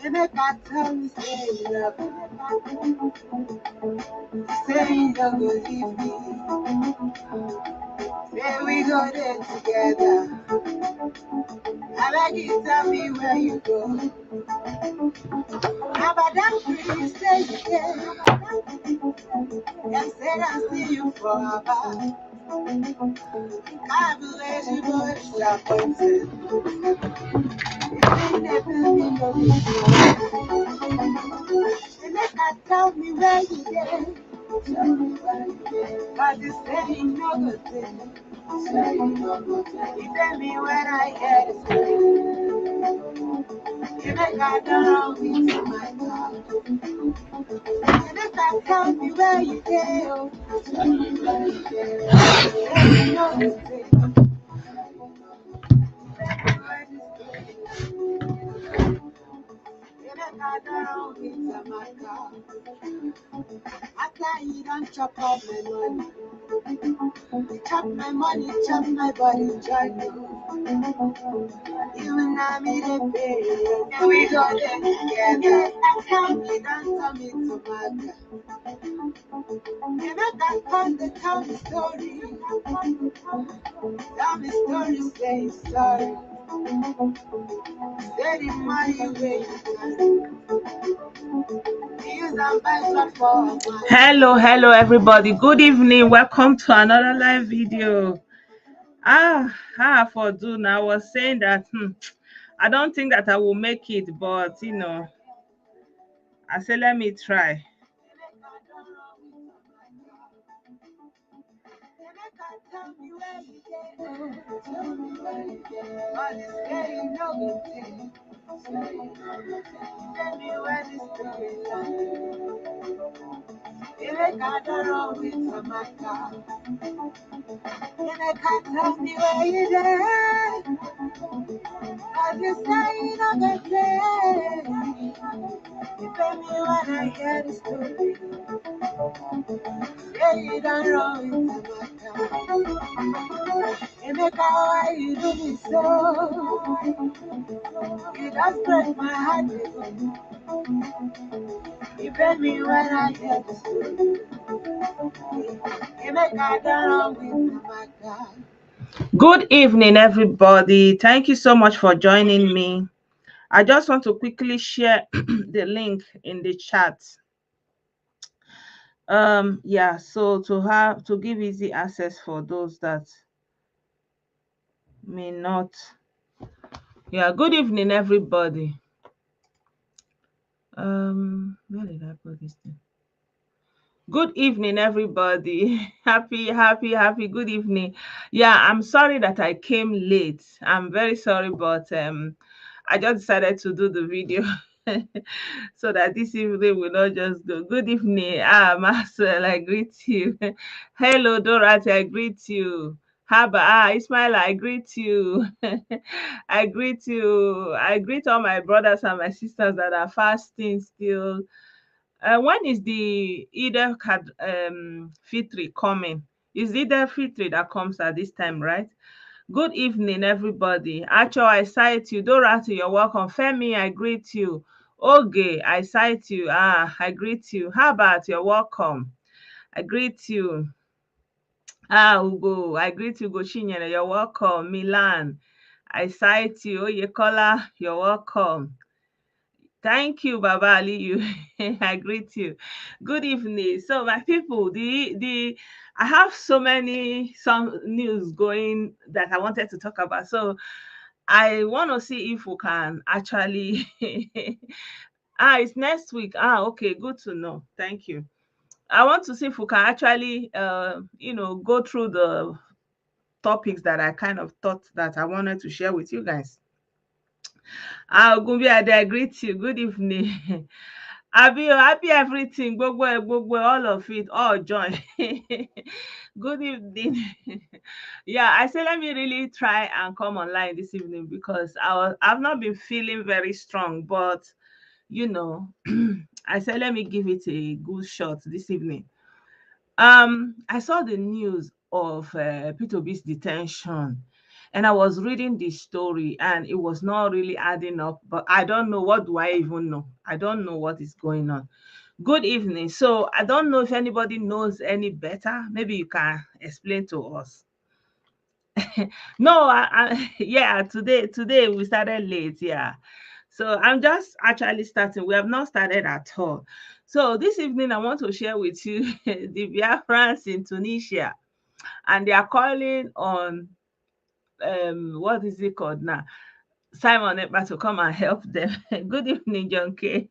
EKpa tell me say you love me. Say you don't go leave me. Say we go there together. I like you tell me where you go. How about that free say you can. And said I'll see you forever. I believe you were disappointed. EKpa tell me where you get. But you say you no good thing. You tell me when I get it. EKpa don't know me to my God. EKpa tell me where you get. You no good thing. EKpa don't know me to my God. After you don't chop up my money. Chop my money, chop my body, join you. You and I meet a pay. And we go there together. That's how we done tell me to my God. EKpa come to tell me story. Tell me story, say sorry. Say the money where you got. Use and buy some for my. Hello everybody, good evening, welcome to another live video. For June, I was saying that I don't think that I will make it, but I said let me try. EKpa don't know me to my God. EKpa tell me where you there. Cause you say you no go play. You tell me when I hear the story. Yeah, you don't know me to my God. EKpa, why you do me so? You just break my heart. You tell me when I hear the story. EKpa don't know me to my God. Good evening, everybody. Thank you so much for joining me. I just want to quickly share the link in the chat. So to give easy access for those that may not. Good evening, everybody. Where did I put this thing? Good evening, everybody. Happy good evening. I'm sorry that I came late. I'm very sorry, but I just decided to do the video so that this evening will not just go. Good evening, Marcel, I greet you. Hello, Dorothy, I greet you. Haba, Ismail, I greet you. I greet you. I greet all my brothers and my sisters that are fasting still. When is the Fitri coming? Is it the Fitri that comes at this time, right? Good evening, everybody. Acho, I cite you. Dorothy, you're welcome. Femi, I greet you. Oge, I cite you. I greet you. How about you're welcome? I greet you. Ugo, I greet you. Goshinyere, you're welcome. Milan, I cite you. Oyekola, you're welcome. Thank you, Baba Ali. I greet you. Good evening. So, my people, I have some news going that I wanted to talk about. So, I want to see if we can actually. It's next week. Okay, good to know. Thank you. I want to see if we can actually, go through the topics that I kind of thought that I wanted to share with you guys. Gumbi, I greet you. Good evening. Happy everything. Gbogbo, all of it, all join. Good evening. I said let me really try and come online this evening because I've not been feeling very strong, but I said let me give it a good shot this evening. I saw the news of Peter Obi's detention. And I was reading the story and it was not really adding up, but I don't know, what do I even know? I don't know what is going on. Good evening. So I don't know if anybody knows any better. Maybe you can explain to us. No, yeah, today we started late, yeah. So I'm just actually starting. We have not started at all. So this evening I want to share with you the Biafrans in Tunisia, and they are calling on what is it called now? Simon Ekpa to come and help them. Good evening, John K.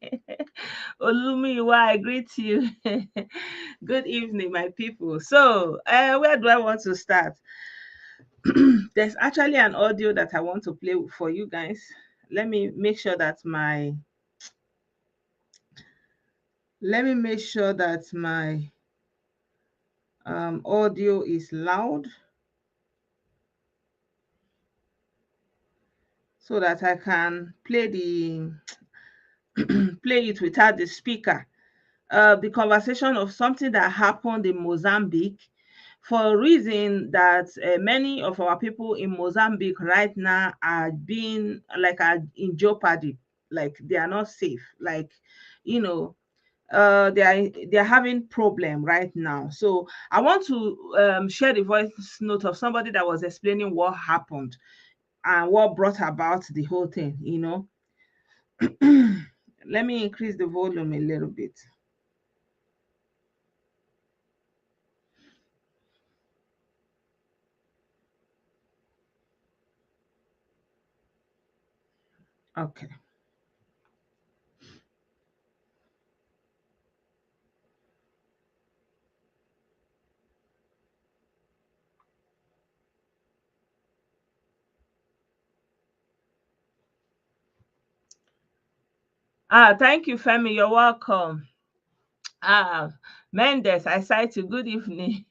Olumiwa, I greet you. Good evening, my people. So, where do I want to start? There's actually an audio that I want to play for you guys. Let me make sure that my audio is loud so that I can play play it without the speaker. The conversation of something that happened in Mozambique, for a reason that many of our people in Mozambique right now are being are in jeopardy, like they are not safe, like you know they are having problem right now. So I want to share the voice note of somebody that was explaining what happened and what brought about the whole thing. Let me increase the volume a little bit. Okay. Thank you, Femi. You're welcome. Ah, Mendes, I cite you. Good evening.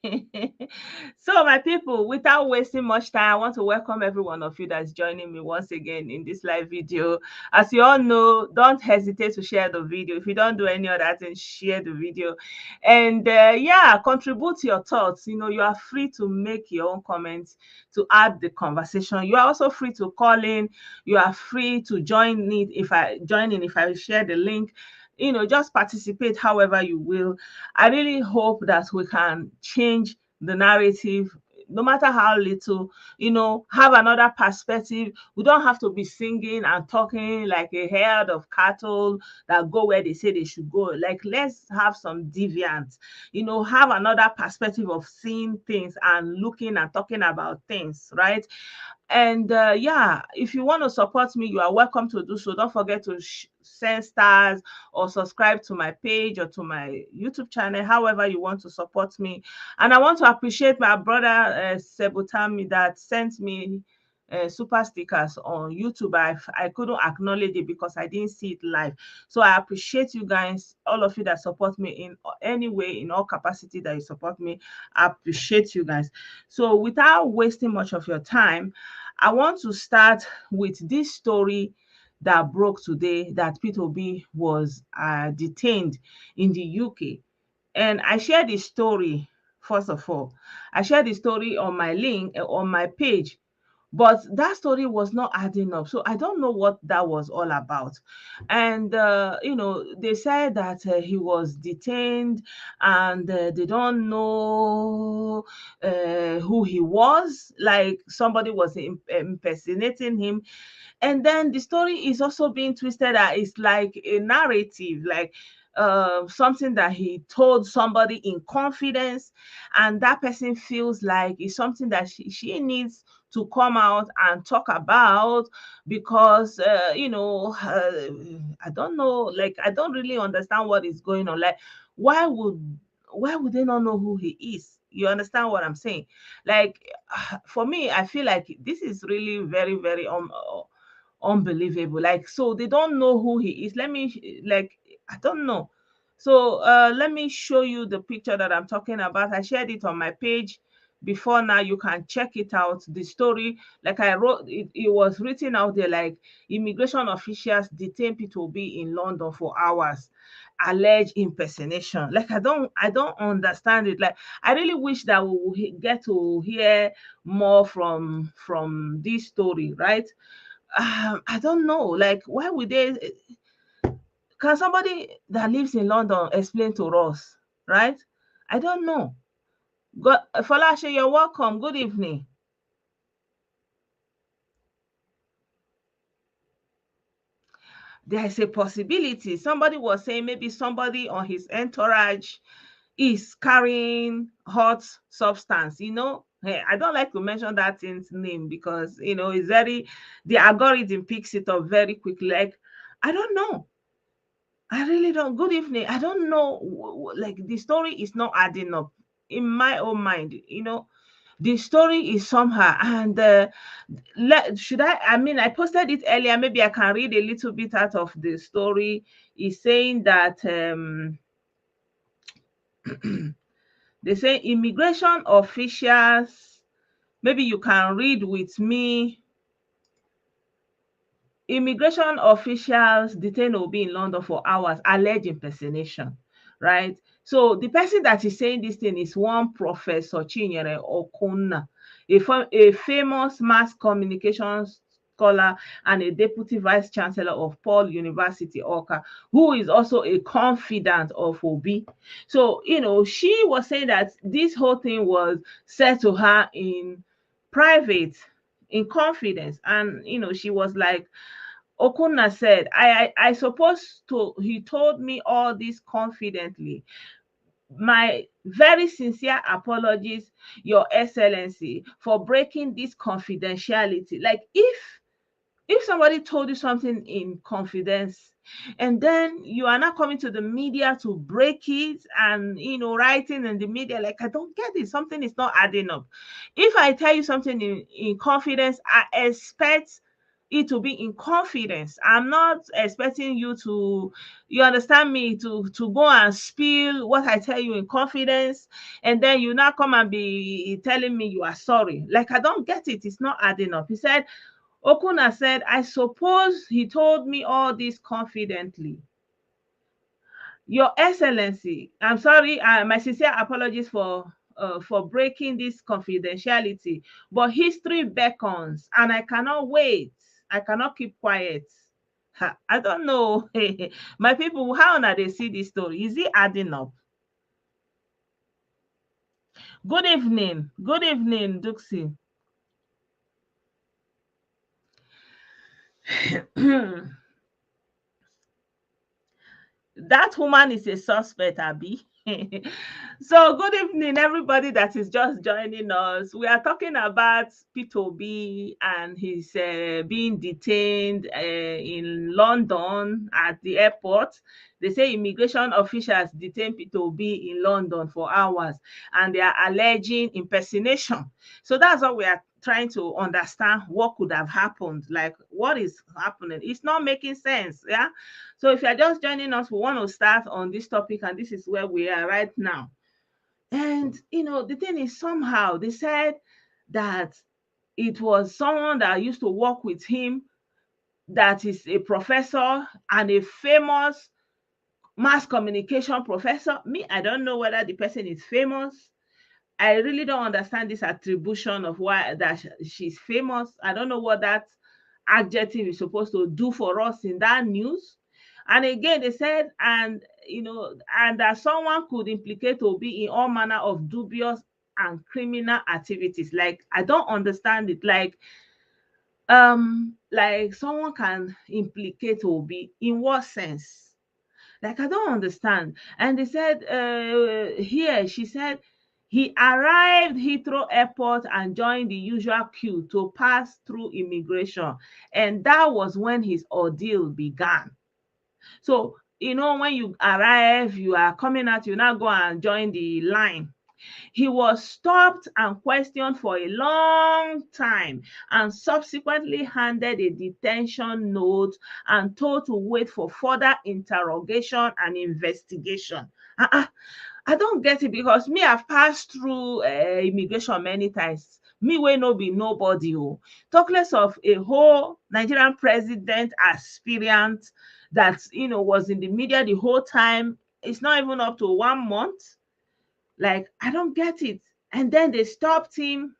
So, my people, without wasting much time, I want to welcome every one of you that's joining me once again in this live video. As you all know, don't hesitate to share the video. If you don't do any other thing, share the video. And yeah, contribute your thoughts. You are free to make your own comments to add the conversation. You are also free to call in. You are free to join in if I share the link. Just participate however you will. I really hope that we can change the narrative, no matter how little, have another perspective. We don't have to be singing and talking like a herd of cattle that go where they say they should go. Like, let's have some deviance, have another perspective of seeing things and looking and talking about things, right? And yeah, if you want to support me, you are welcome to do so. Don't forget to send stars or subscribe to my page or to my YouTube channel, however you want to support me. And I want to appreciate my brother Sebutami that sent me super stickers on YouTube. I couldn't acknowledge it because I didn't see it live. So I appreciate you guys, all of you that support me in any way, in all capacity that you support me. I appreciate you guys. So without wasting much of your time, I want to start with this story that broke today, that Peter Obi was detained in the UK. And I shared the story, first of all. I shared the story on my link, on my page, but that story was not adding up. So I don't know what that was all about. And they said that he was detained, and they don't know who he was, like somebody was impersonating him. And then the story is also being twisted that it's like a narrative, like something that he told somebody in confidence, and that person feels like it's something that she needs to come out and talk about, because I don't know, like I don't really understand what is going on. Like, why would they not know who he is? You understand what I'm saying? Like, for me, I feel like this is really very, very unbelievable. Like, so they don't know who he is. Let me, like, I don't know. So let me show you the picture that I'm talking about. I shared it on my page. before now. You can check it out. The story, like I wrote, it was written out there like immigration officials detain P2B in London for hours, alleged impersonation. Like I don't understand it. Like I really wish that we will get to hear more from this story, right? I don't know. Like why would they? Can somebody that lives in London explain to us, right? I don't know. God, Falashe, you're welcome. Good evening. There's a possibility. Somebody was saying maybe somebody on his entourage is carrying hot substance. I don't like to mention that thing's name because it's very, the algorithm picks it up very quickly. Like, I don't know. I really don't. Good evening. I don't know. Like the story is not adding up in my own mind. The story is somehow, and should I mean, I posted it earlier. Maybe I can read a little bit out of the story. It's saying that they say immigration officials. Maybe you can read with me. Immigration officials detain Obi in London for hours, alleged impersonation, right? So the person that is saying this thing is one Professor Chinyere Okonna, a famous mass communications scholar and a deputy vice chancellor of Paul University, Oka, who is also a confidant of Obi. So, she was saying that this whole thing was said to her in private, in confidence. And, she was like, Okunna said, I supposed to, he told me all this confidently. My very sincere apologies, Your Excellency, for breaking this confidentiality. Like if somebody told you something in confidence and then you are not coming to the media to break it and writing in the media, like I don't get it. Something is not adding up. If I tell you something in confidence, I expect it to be in confidence. I'm not expecting you to, you understand me, to go and spill what I tell you in confidence, and then you now come and be telling me you are sorry. Like I don't get it. It's not adding up. He said, Okuna said, I suppose he told me all this confidently. Your Excellency, I'm sorry, my sincere apologies for breaking this confidentiality, but history beckons and I cannot wait. I cannot keep quiet. I don't know. My people, how now they see this story? Is it adding up? Good evening. Good evening, Duxie. That woman is a suspect, Abby. So, good evening, everybody that is just joining us. We are talking about P2B and his being detained in London at the airport. They say immigration officials detain P2B in London for hours and they are alleging impersonation. So, that's what we are trying to understand what could have happened, like what is happening. It's not making sense. Yeah. So if you're just joining us, we want to start on this topic, and this is where we are right now. And the thing is, somehow they said that it was someone that used to work with him that is a professor and a famous mass communication professor. Me, I don't know whether the person is famous. I really don't understand this attribution of why that she's famous. I don't know what that adjective is supposed to do for us in that news. And again, they said, and that someone could implicate Obi in all manner of dubious and criminal activities. Like, I don't understand it. Like someone can implicate Obi in what sense? Like, I don't understand. And they said, here, she said, he arrived Heathrow Airport and joined the usual queue to pass through immigration. And that was when his ordeal began. So, when you arrive, you are coming out, you now go and join the line. He was stopped and questioned for a long time and subsequently handed a detention note and told to wait for further interrogation and investigation. I don't get it, because me, I've passed through immigration many times. Me wey no be nobody. Oh, talk less of a whole Nigerian president aspirant that was in the media the whole time. It's not even up to 1 month. Like, I don't get it. And then they stopped him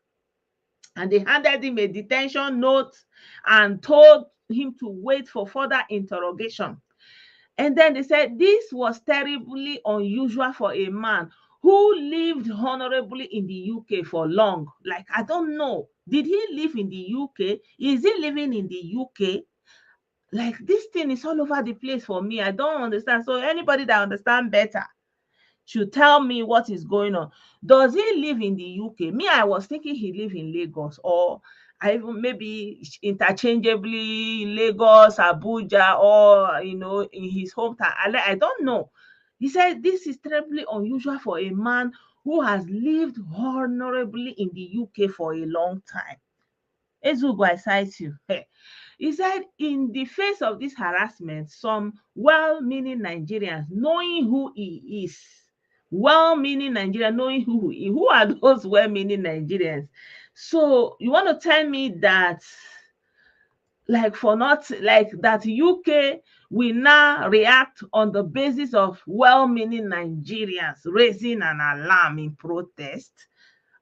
and they handed him a detention note and told him to wait for further interrogation. And then they said this was terribly unusual for a man who lived honorably in the UK for long. Like, I don't know. Did he live in the UK? Is he living in the UK? Like, this thing is all over the place for me. I don't understand. So anybody that understands better should tell me what is going on. Does he live in the UK? Me, I was thinking he live in Lagos, or I even maybe interchangeably Lagos, Abuja, or in his hometown. I don't know. He said this is terribly unusual for a man who has lived honorably in the UK for a long time. Ezugo, I cite you. He said, in the face of this harassment, some well-meaning Nigerians, knowing who he is, well-meaning Nigerians, knowing who he is, who are those well-meaning Nigerians? So you want to tell me that, like, for not like that, UK will now react on the basis of well-meaning Nigerians raising an alarm in protest?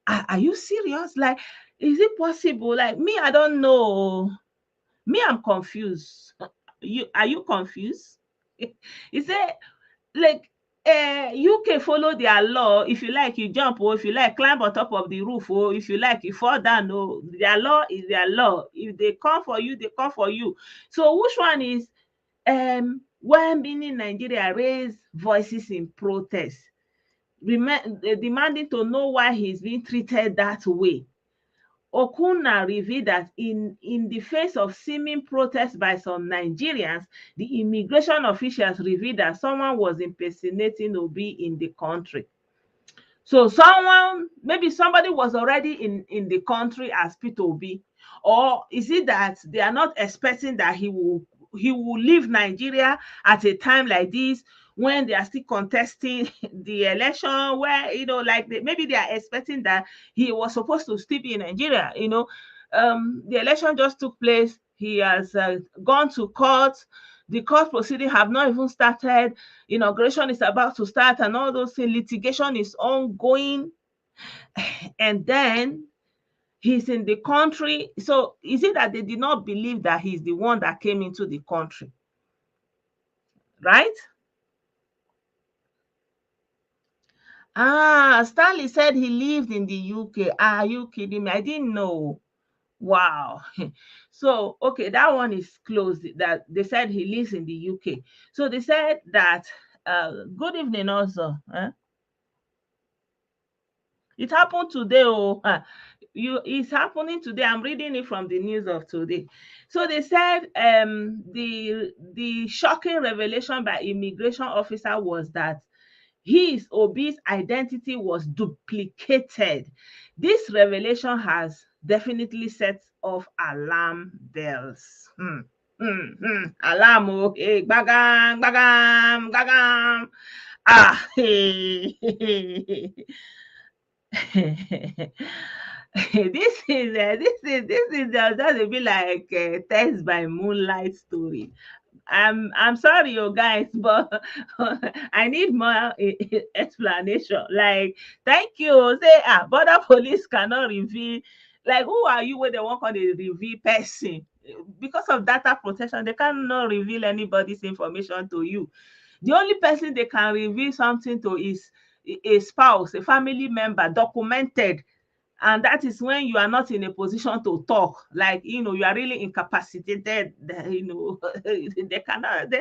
Are you serious? Like, is it possible? Like, me, I don't know. Me, I'm confused. Are you confused? He said, like, UK follow their law. If you like, you jump, or if you like, climb on top of the roof, or if you like, you fall down. Oh, their law is their law. If they come for you, they come for you. So which one is when being in Nigeria raise voices in protest, demanding to know why he's being treated that way? Okuna revealed that in the face of seeming protest by some Nigerians, the immigration officials revealed that someone was impersonating Obi in the country. So maybe somebody was already in the country as Peter Obi, or is it that they are not expecting that he will leave Nigeria at a time like this, when they are still contesting the election, where like maybe they are expecting that he was supposed to still be in Nigeria. The election just took place. He has gone to court. The court proceedings have not even started. Inauguration is about to start, and all those things. Litigation is ongoing, and then he's in the country. So is it that they did not believe that he's the one that came into the country? Right? Stanley said he lived in the UK. Are you kidding me? I didn't know. Wow. So, okay, that one is closed. That they said he lives in the UK. So they said that, good evening also. It happened today. It's happening today. I'm reading it from the news of today. So they said the shocking revelation by immigration officer was that Obi's identity was duplicated. This revelation has definitely set off alarm bells. Alarm, okay, bagam, bagam, bagam. This is just a bit like a test by moonlight story. I'm sorry, you guys, but I need more explanation. Like, thank you. Say, border police cannot reveal. Like, who are you when they want to reveal person? Because of data protection, they cannot reveal anybody's information to you. The only person they can reveal something to is a spouse, a family member, documented. And that is when you are not in a position to talk, like, you are really incapacitated. They cannot.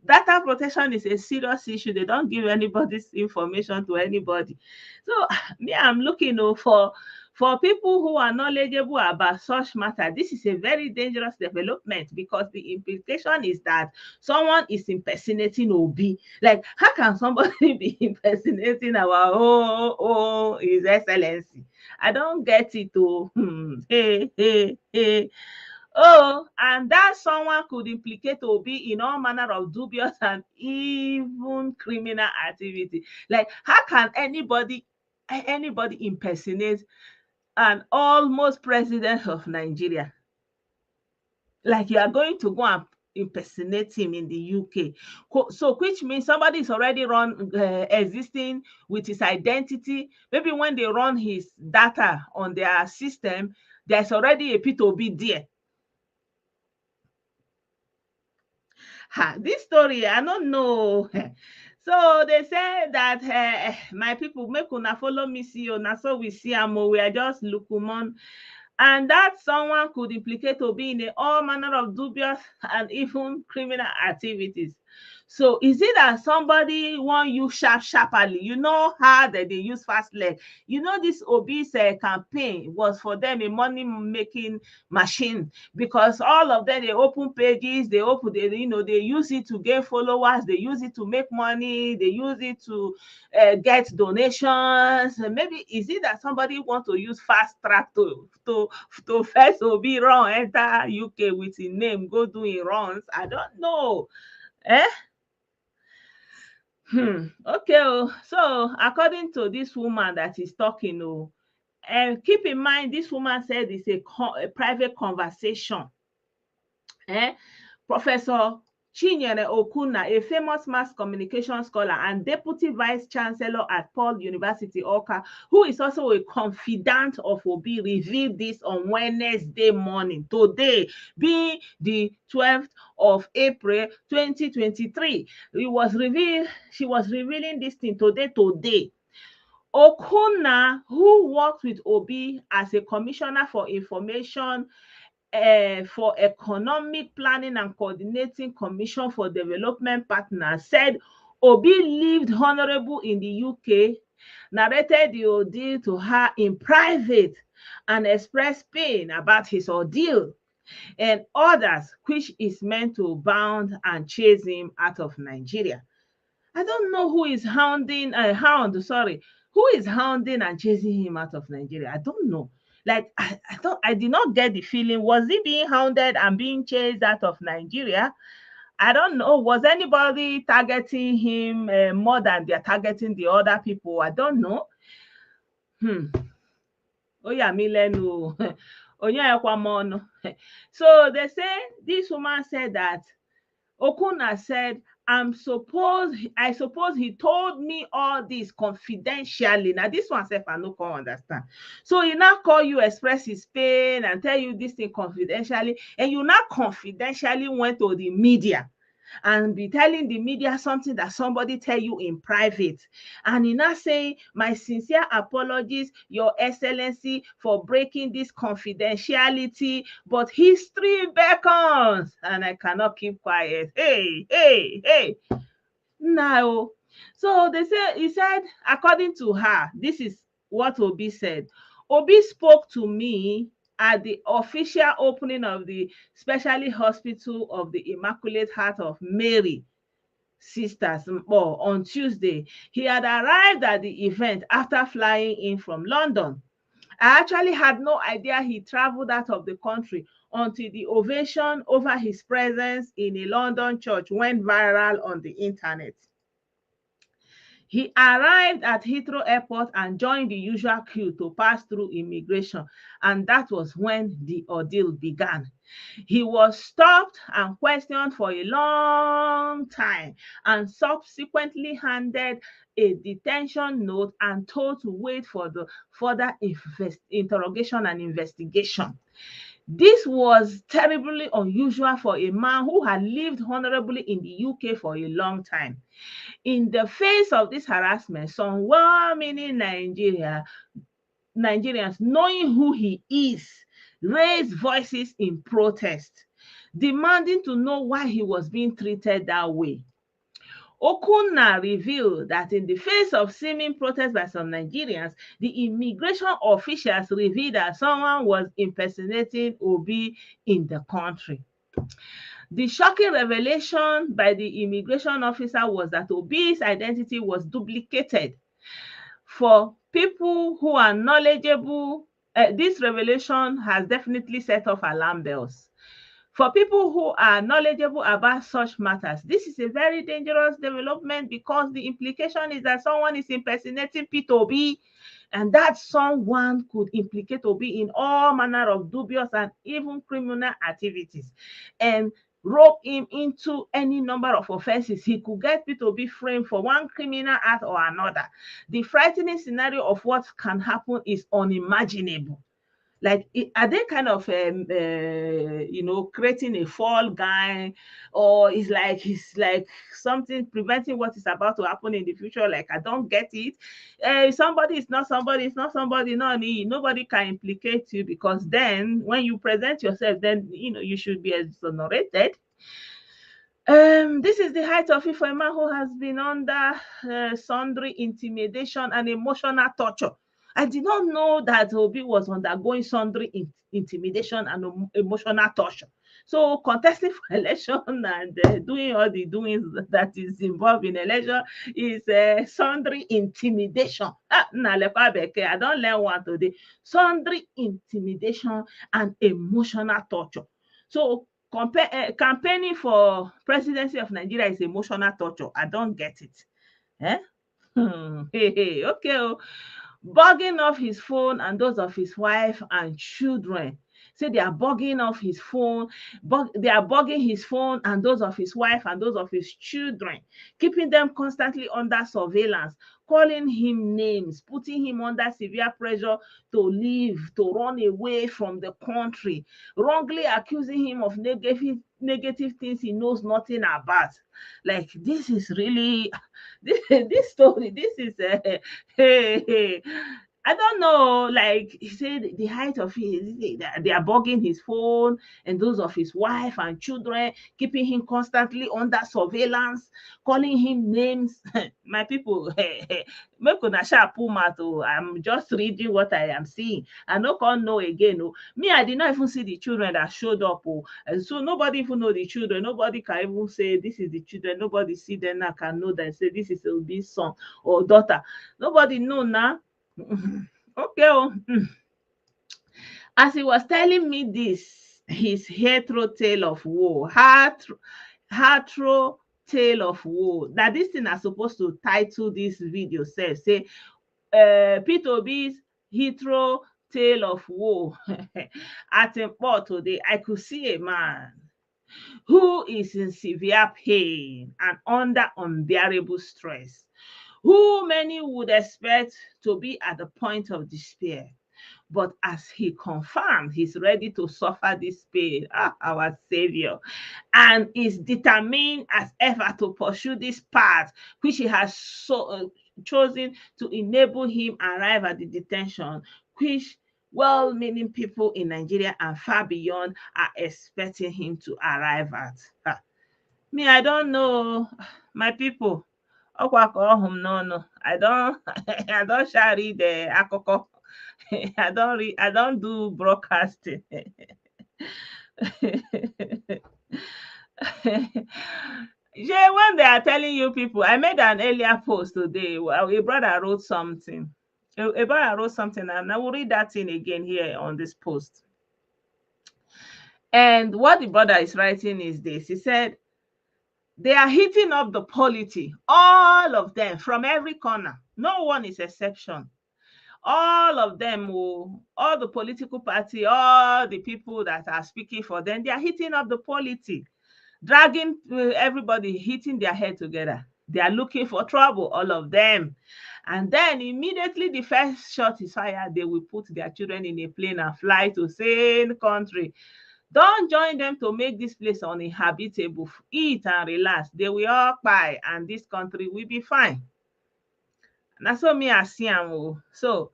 Data protection is a serious issue. They don't give anybody's information to anybody. So me, I'm looking for people who are knowledgeable about such matter. This is a very dangerous development, because the implication is that someone is impersonating Obi. Like, how can somebody be impersonating our His Excellency? I don't get it. Hey. Oh, and that someone could implicate Obi in all manner of dubious and even criminal activity. Like, how can anybody impersonate an almost president of Nigeria? Like, you are going to go and impersonate him in the UK. So, which means somebody is already existing with his identity. Maybe when they run his data on their system, there's already a P2B there. This story, I don't know. So they say that my people, make una follow me see you. Now so we see am, we are just lukumon. And that someone could implicate Obi in all manner of dubious and even criminal activities. So is it that somebody want you sharply? You know how that they use fast leg. You know this Obi's campaign was for them a money making machine, because all of them, they open pages, they use it to gain followers, they use it to make money, they use it to get donations. Maybe is it that somebody want to use fast track to first Obi run enter UK with his name, go do him runs? I don't know. Eh? Okay. So according to this woman that is talking, and keep in mind, this woman said it's a private conversation. Professor Chinyere Okunna, a famous mass communication scholar and deputy vice chancellor at Paul University, Awka, who is also a confidant of Obi, revealed this on Wednesday morning, today being the 12th of April 2023. She was revealing this thing today. Okunna, who worked with Obi as a commissioner for information for Economic Planning and Coordinating Commission for Development Partners, said Obi lived honorable in the UK, narrated the ordeal to her in private, and expressed pain about his ordeal and others, which is meant to bound and chase him out of Nigeria. I don't know who is who is hounding and chasing him out of Nigeria. I don't know. Like, I did not get the feeling. Was he being hounded and being chased out of Nigeria? I don't know. Was anybody targeting him more than they're targeting the other people? I don't know. Oh yeah, Milenu. So they say this woman said that Okunna said, I suppose he told me all this confidentially. Now, this one self I no can understand. So he now call you, express his pain and tell you this thing confidentially, and you now confidentially went to the media and be telling the media something that somebody tell you in private. And he now saying, my sincere apologies, Your Excellency, for breaking this confidentiality, but history beckons and I cannot keep quiet. Hey. Now, so he said, according to her, this is what Obi said. Obi spoke to me at the official opening of the Specialty Hospital of the Immaculate Heart of Mary Sisters on Tuesday. He had arrived at the event after flying in from London. I actually had no idea he traveled out of the country until the ovation over his presence in a London church went viral on the internet. He arrived at Heathrow Airport and joined the usual queue to pass through immigration, and that was when the ordeal began. He was stopped and questioned for a long time and subsequently handed a detention note and told to wait for the further interrogation and investigation. This was terribly unusual for a man who had lived honorably in the UK for a long time. In the face of this harassment, some well-meaning Nigerians, knowing who he is, raised voices in protest, demanding to know why he was being treated that way. Okunna revealed that in the face of seeming protest by some Nigerians, the immigration officials revealed that someone was impersonating Obi in the country. The shocking revelation by the immigration officer was that Obi's identity was duplicated. For people who are knowledgeable, this revelation has definitely set off alarm bells. For people who are knowledgeable about such matters, this is a very dangerous development because the implication is that someone is impersonating P2B, and that someone could implicate Obi in all manner of dubious and even criminal activities and rope him into any number of offenses. He could get P2B framed for one criminal act or another. The frightening scenario of what can happen is unimaginable. Like, are they kind of creating a fall guy, or it's like something preventing what is about to happen in the future? Like, I don't get it. Somebody is not somebody, it's not somebody, nobody can implicate you, because then when you present yourself, then you should be exonerated. This is the height of it for a man who has been under sundry intimidation and emotional torture. I did not know that Obi was undergoing sundry intimidation and emotional torture. So contesting for election and doing all the doings that is involved in election is sundry intimidation. I don't learn one today. Sundry intimidation and emotional torture. So campaigning for presidency of Nigeria is emotional torture. I don't get it. Eh? Hey, okay. Bugging off his phone and those of his wife and children. Say they are bugging off his phone, they are bugging his phone and those of his wife and those of his children, keeping them constantly under surveillance, calling him names, putting him under severe pressure to leave, to run away from the country, wrongly accusing him of negative things he knows nothing about. Like, this is really this story. This is hey, I don't know. Like, he said, the height of it, they are bugging his phone and those of his wife and children, keeping him constantly under surveillance, calling him names. My people, make una sharp pull mouth. I'm just reading what I am seeing. I no can't know again. Oh. Me, I did not even see the children that showed up. Oh. And so nobody even know the children. Nobody can even say this is the children. Nobody see them now can know that, say this is Obi's son or daughter. Nobody know now. Okay. As he was telling me this, his hetero tale of woe, hetero tale of woe. That this thing are supposed to title this video, say P2B's hetero tale of woe. At a port today, I could see a man who is in severe pain and under unbearable stress, who many would expect to be at the point of despair. But as he confirmed, he's ready to suffer this pain, our Savior, and is determined as ever to pursue this path which he has chosen to enable him arrive at the detention, which well-meaning people in Nigeria and far beyond are expecting him to arrive at. Me, I don't know, my people. I don't I don't shall read the akoko. I don't do broadcasting. Yeah, when they are telling you people, I made an earlier post today. Well, a brother wrote something. A brother wrote something, and I will read that in again here on this post. And what the brother is writing is this. He said, they are hitting up the polity, all of them, from every corner. No one is exception. All of them, all the political party, all the people that are speaking for them, they are hitting up the polity, dragging everybody, hitting their head together. They are looking for trouble, all of them. And then immediately the first shot is fired, they will put their children in a plane and fly to same country. Don't join them to make this place uninhabitable. Eat and relax. They will all buy, and this country will be fine. That's what me I see. So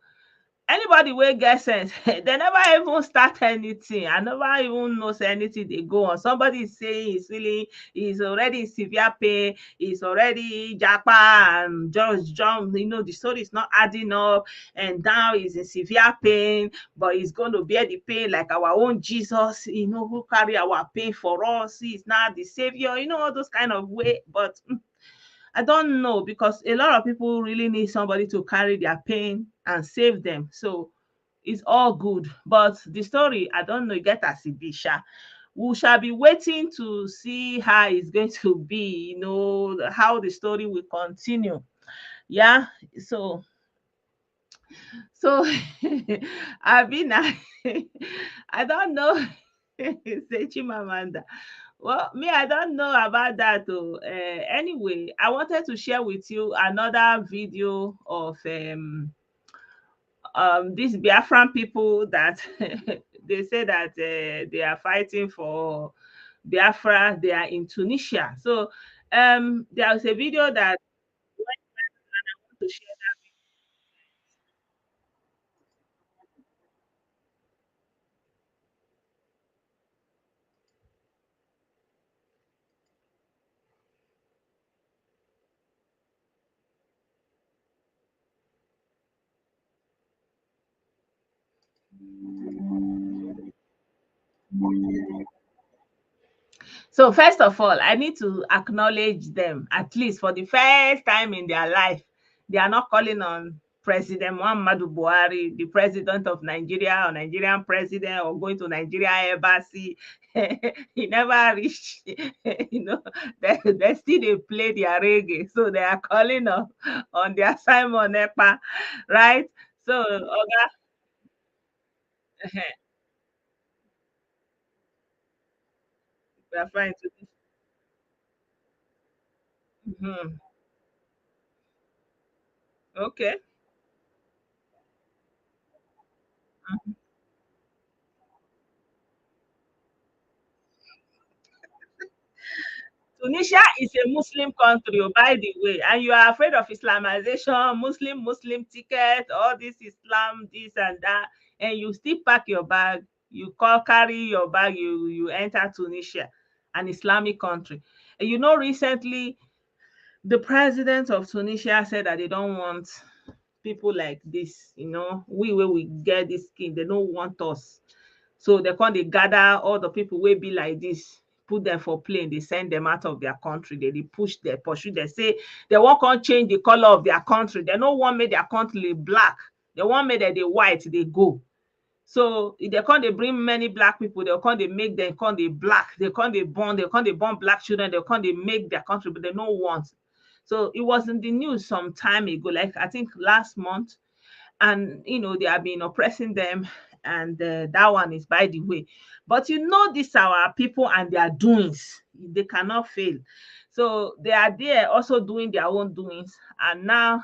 anybody wey get sense, they never even start anything. I never even know anything they go on. Somebody is saying he's already in severe pain, he's already japa and just jump. The story is not adding up, and now he's in severe pain, but he's going to bear the pain like our own Jesus, who carry our pain for us. He's not the savior, all those kind of way. But I don't know, because a lot of people really need somebody to carry their pain and save them. So it's all good. But the story, I don't know, get as it be, sha. we shall be waiting to see how it's going to be, how the story will continue. Yeah. So I've been I don't know. Say Chimamanda. Well, me, I don't know about that though. Anyway, I wanted to share with you another video of these Biafran people that they say that they are fighting for Biafra. They are in Tunisia. So there's a video that I want to share. So first of all, I need to acknowledge them, at least for the first time in their life. They are not calling on President Muhammadu Buhari, the president of Nigeria, or Nigerian president, or going to Nigeria embassy. He never reached, they still they play their reggae. So they are calling on their Simon Ekpa, right? So Oga, we are fine to this. Mhm. Okay. Tunisia is a Muslim country, oh, by the way, and you are afraid of Islamization, Muslim ticket, all this Islam, this and that, and you still pack your bag, carry your bag, you enter Tunisia, an Islamic country. And recently the president of Tunisia said that they don't want people like this, we where we get this skin, they don't want us. So they come dey gather all the people wey be like this, put them for plane, they send them out of their country, they dey push, they pursue, they say they wan come change the color of their country. They no wan make their country black. They wan make dem dey white, dey go. So if they come dey bring many black people, they come dey make them come dey black. They come dey born black children, they come dey make their country, but they no want. So it was in the news some time ago, like I think last month, and they have been oppressing them, and that one is by the way. But these are our people and their doings, they cannot fail. So they are there also doing their own doings, and now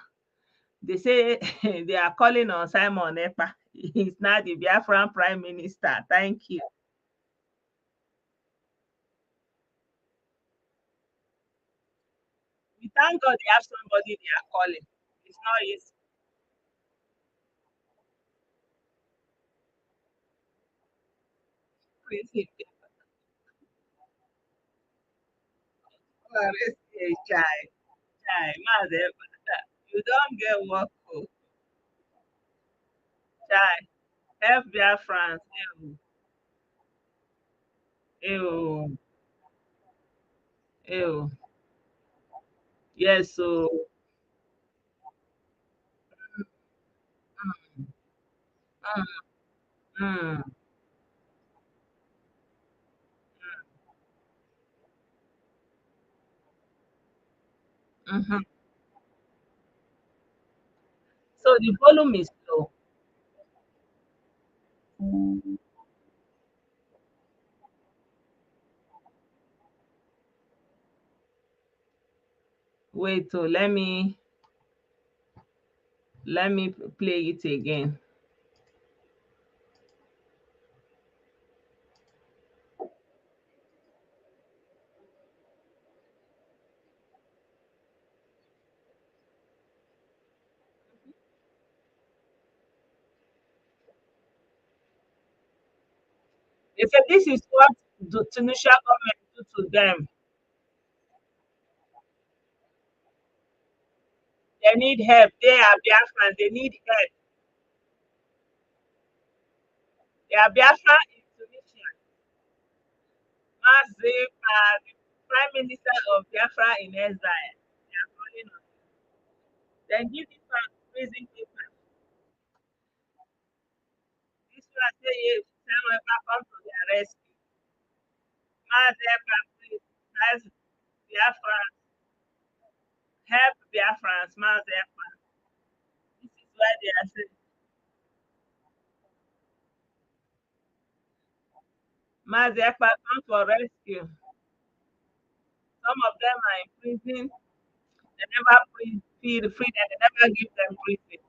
they say they are calling on Simon Ekpa. He's now the Biafran prime minister. Thank you. We thank God they have somebody they are calling. It's not easy. Chai, chai, you don't get work. Oh, chai. Help Biafrans. Ew, ew, ew. Yes, so mm, mhm. So the volume is low. Wait, oh, let me play it again. They said this is what the Tunisia government do to them. They need help. They are Biafrans. They need help. They are Biafran in Tunisia. Massive, the Prime Minister of Biafra in exile. They are calling on. Then give this one prison paper. This one say yes, tell them come to their rescue. Maazị EKpa, please, that's Biafrans, help Biafrans, Maazị EKpa. This is why they are saying, Maazị EKpa, come for rescue. Some of them are in prison. They never feel free, and they never give them prison.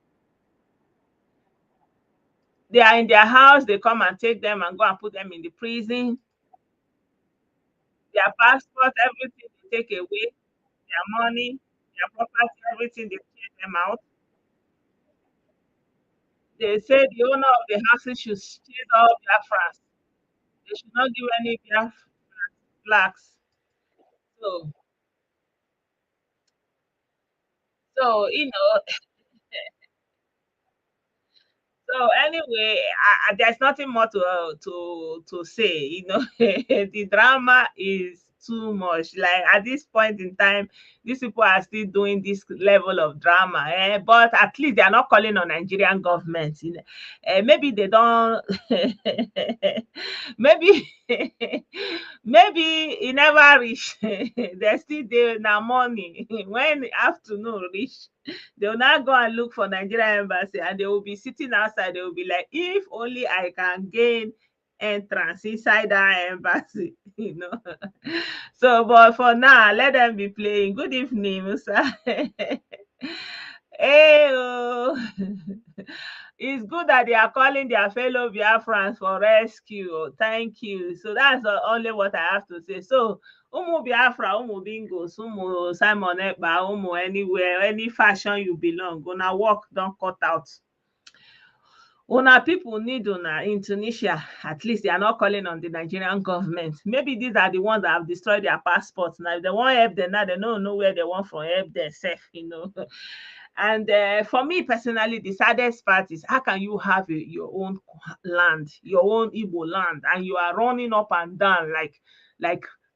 They are in their house, they come and take them and go and put them in the prison. Their passport, everything they take away, their money, their property, everything they take them out. They say the owner of the houses should chase all Biafrans. They should not give any Biafran blacks. So, so. So anyway, there's nothing more to say. The drama is too much. Like at this point in time, these people are still doing this level of drama. But at least they are not calling on Nigerian government. Maybe they don't. maybe maybe it never reach. They still there now money when afternoon reach. They will now go and look for Nigerian embassy and they will be sitting outside. They will be like, if only I can gain entrance inside that embassy, So, but for now, let them be playing. Good evening, Musa. Hey, oh. It's good that they are calling their fellow Biafrans for rescue. Oh, thank you. So that's only what I have to say. So, Umu Biafra, Umu Bingos, Umu Simon Ekpa, Umu anywhere, any fashion you belong, gonna work, don't cut out. Una people need una in Tunisia. At least they are not calling on the Nigerian government. Maybe these are the ones that have destroyed their passports. Now, if they want help them now, they don't know where they want for help themselves. And for me personally, the saddest part is how can you have your own land, your own Igbo land, and you are running up and down like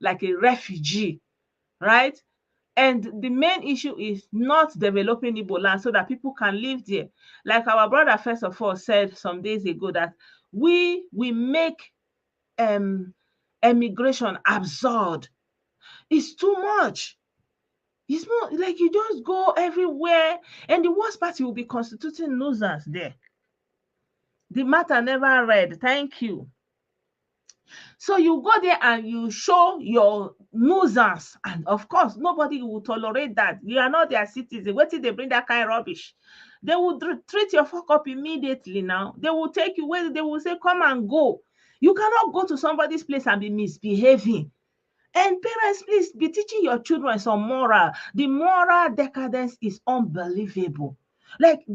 like a refugee, right? And the main issue is not developing Igbo land so that people can live there. Like our brother, first of all, said some days ago that we make emigration absurd. It's too much. It's more like you just go everywhere, and the worst part, you will be constituting nuisance there. The matter never read. Thank you. So you go there and you show your nuisance, and of course, nobody will tolerate that. You are not their citizen. Wait till they bring that kind of rubbish. They will treat your fuck up immediately. Now they will take you where they will say, "Come and go." You cannot go to somebody's place and be misbehaving. And parents, please be teaching your children some moral. The moral decadence is unbelievable. Like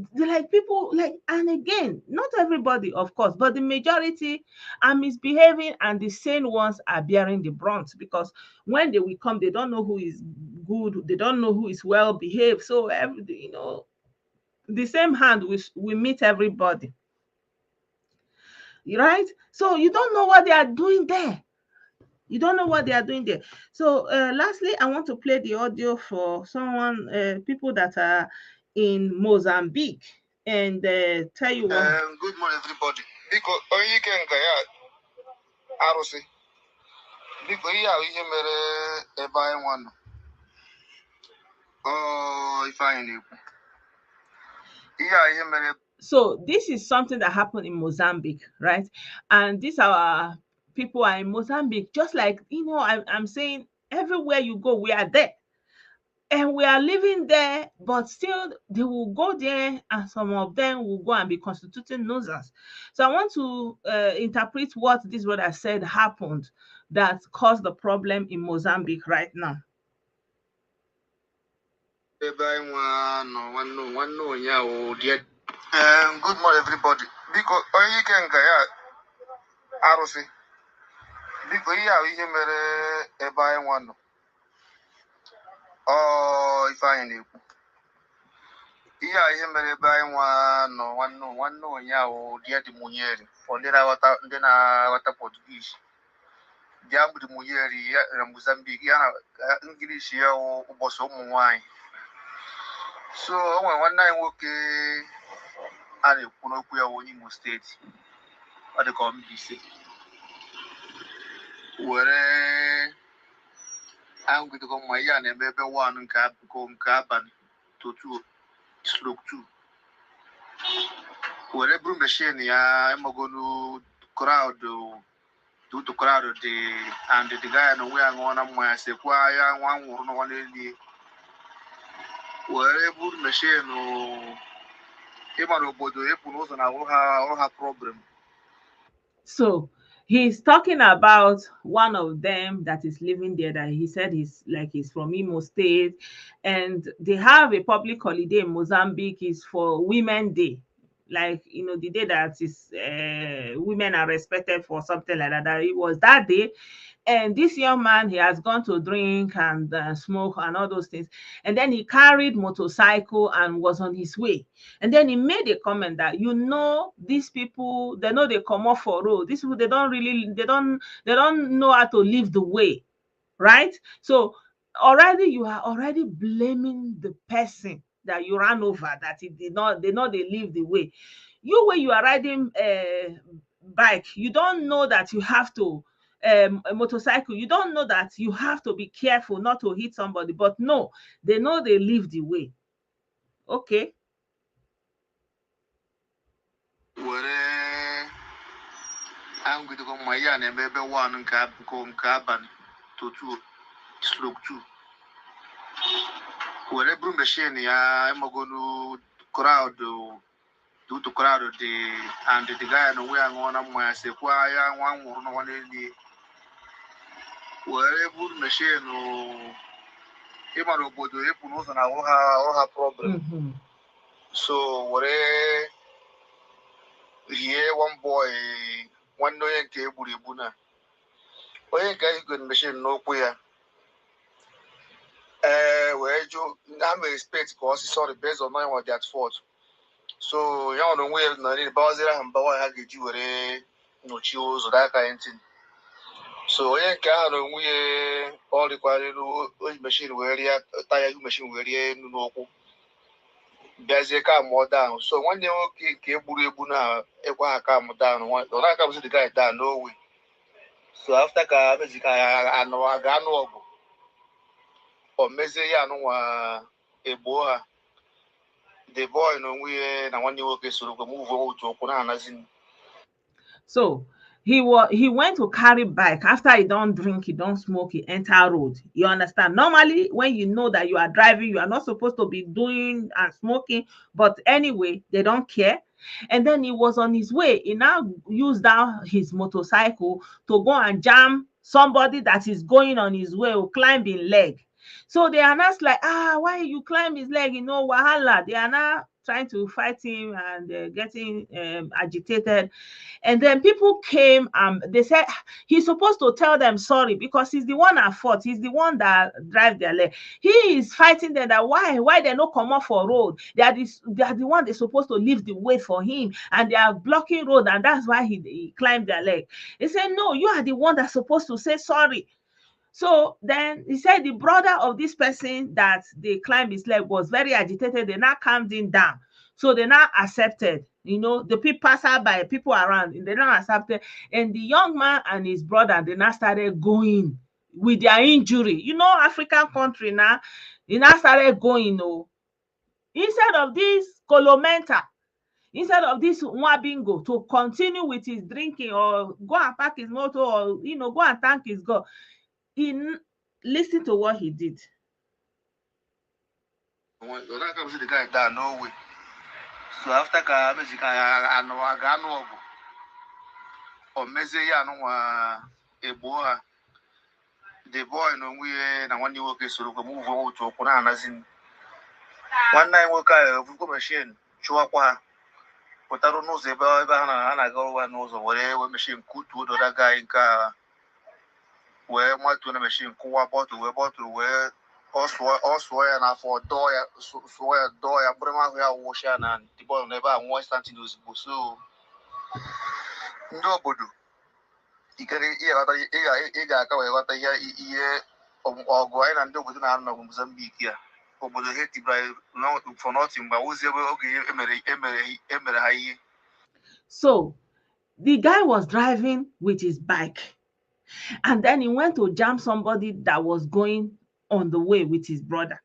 people like, and again, not everybody, of course, but the majority are misbehaving, and the sane ones are bearing the brunt because when they will come, they don't know who is good, they don't know who is well behaved. So the same hand we meet everybody, right? So you don't know what they are doing there. You don't know what they are doing there. So, lastly, I want to play the audio for people that are in Mozambique, and tell you what. Good morning, everybody. Because onye ike nka ya arụsị, biko ihe ahụ ihe mere ebe anyị nwa nọ. Ife anyị na-ekwu. Ihe ahụ ihe mere. So this is something that happened in Mozambique, right? And these are people are in Mozambique, just like I'm saying, everywhere you go, we are there. And we are living there, but still they will go there, and some of them will go and be constituting nuisance. So I want to interpret what this brother said happened that caused the problem in Mozambique right now. Good morning, everybody. Because onye ike nka ya arụsị, biko ihe ahụ ihe mere ebe anyị nwa nọ. Ife anyị na-ekwu. Ihe ahụ ihe mere ebe anyị nwa nọ nwanne ụnyaahụ dia di munyeri for ndị na-aghọta Portuguese. Dia bụ di munyeri ya na Mozambique ya na English ya ụbọchị ụmụ nwanyị. So o nwere nwanne anyị nwoke a na-ekwu n'okwu ya onye Imo steeti. Ọ dị ka Mbaise. were I'm going to go my yan and baby one and carbon to 2/2. Wherever machine, I'm going to crowd to crowd and the guy and we are one of my sequoia one day. Wherever machine, problem. So he's talking about one of them that is living there, that he said he's from Imo State, and they have a public holiday in Mozambique is for Women Day. Like, the day that is women are respected for something like that. That it was that day. And this young man, he has gone to drink and smoke and all those things. And then he carried motorcycle and was on his way. And then he made a comment that, these people, they know they come off for road. These people, they don't know how to live the way, right? So already you are already blaming the person that you ran over, that it did not, they know they live the way. You, when you are riding a bike, you don't know that you have to a motorcycle, you don't know that you have to be careful not to hit somebody, but no, they know they live the way. Okay. Were I'm going to go my yan and baby one and carbon to 2/2. Wherever machine, I'm going to crowd to crowd and the guy and we are one of my sequoia one day. Wherever machine, problem. So where here one boy one no yanke buribuna. Oye guys good machine no queer. Where you I'm expect because sorry based on my what that fault. So you know where no need bawzira and bawa ha geji were no chios or that kind of thing. So oye ka no we all the machine where ya tire machine where ya no ko. Biazie calm down. So when they okay buru na ekwa calm down one don't come see the guy down no way. So after ka basically I know I got no or meze ya no wa ebo the boy no we na one okay so go move over to okuna anazin. So he went to carry bike after he don't drink, he don't smoke, he enter road. You understand? Normally, when you know that you are driving, you are not supposed to be doing and smoking, but anyway, they don't care. And then he was on his way. He now used down his motorcycle to go and jam somebody that is going on his way or climbing leg. So they are not like, why you climb his leg? Wahala. They are now trying to fight him and getting agitated. And then people came, they said he's supposed to tell them sorry because he's the one at fault. He's the one that drive their leg. He is fighting them that why they not come off for road. They are the one they're supposed to leave the way for him, and they are blocking road, and that's why he climbed their leg. He said, no, you are the one that's supposed to say sorry. So then he said the brother of this person that they climbed his leg was very agitated. They now calmed him down. So they now accepted, the people passerby, people around, they now accepted. And the young man and his brother, they now started going with their injury. African country now, they now started going, instead of this Kolomenta, instead of this Nwabingo to continue with his drinking or go and park his motor or, go and thank his God. Listen to what he did. The guy down no way. So after ka basically I know I got no or meze ya no wa ebo the boy no we na one you okay so go move over to okuna anazin. One night we ka go machine chua kwa potaro no ze ba na go wa no so we machine kutu do that guy ka we ma to na machine kwa bottle we also na for door so door ya brema ya wash na the boy never one something those so nobody ikere ga aka wee ghọta ihe ọgụ anyị na ndị obodo na-anọ na Mozambique ya obodo ha tibra for nothing mgbe ozi ebe oge emere ha ihe. So the guy was driving with his bike. And then he went to jam somebody that was going on the way with his brother.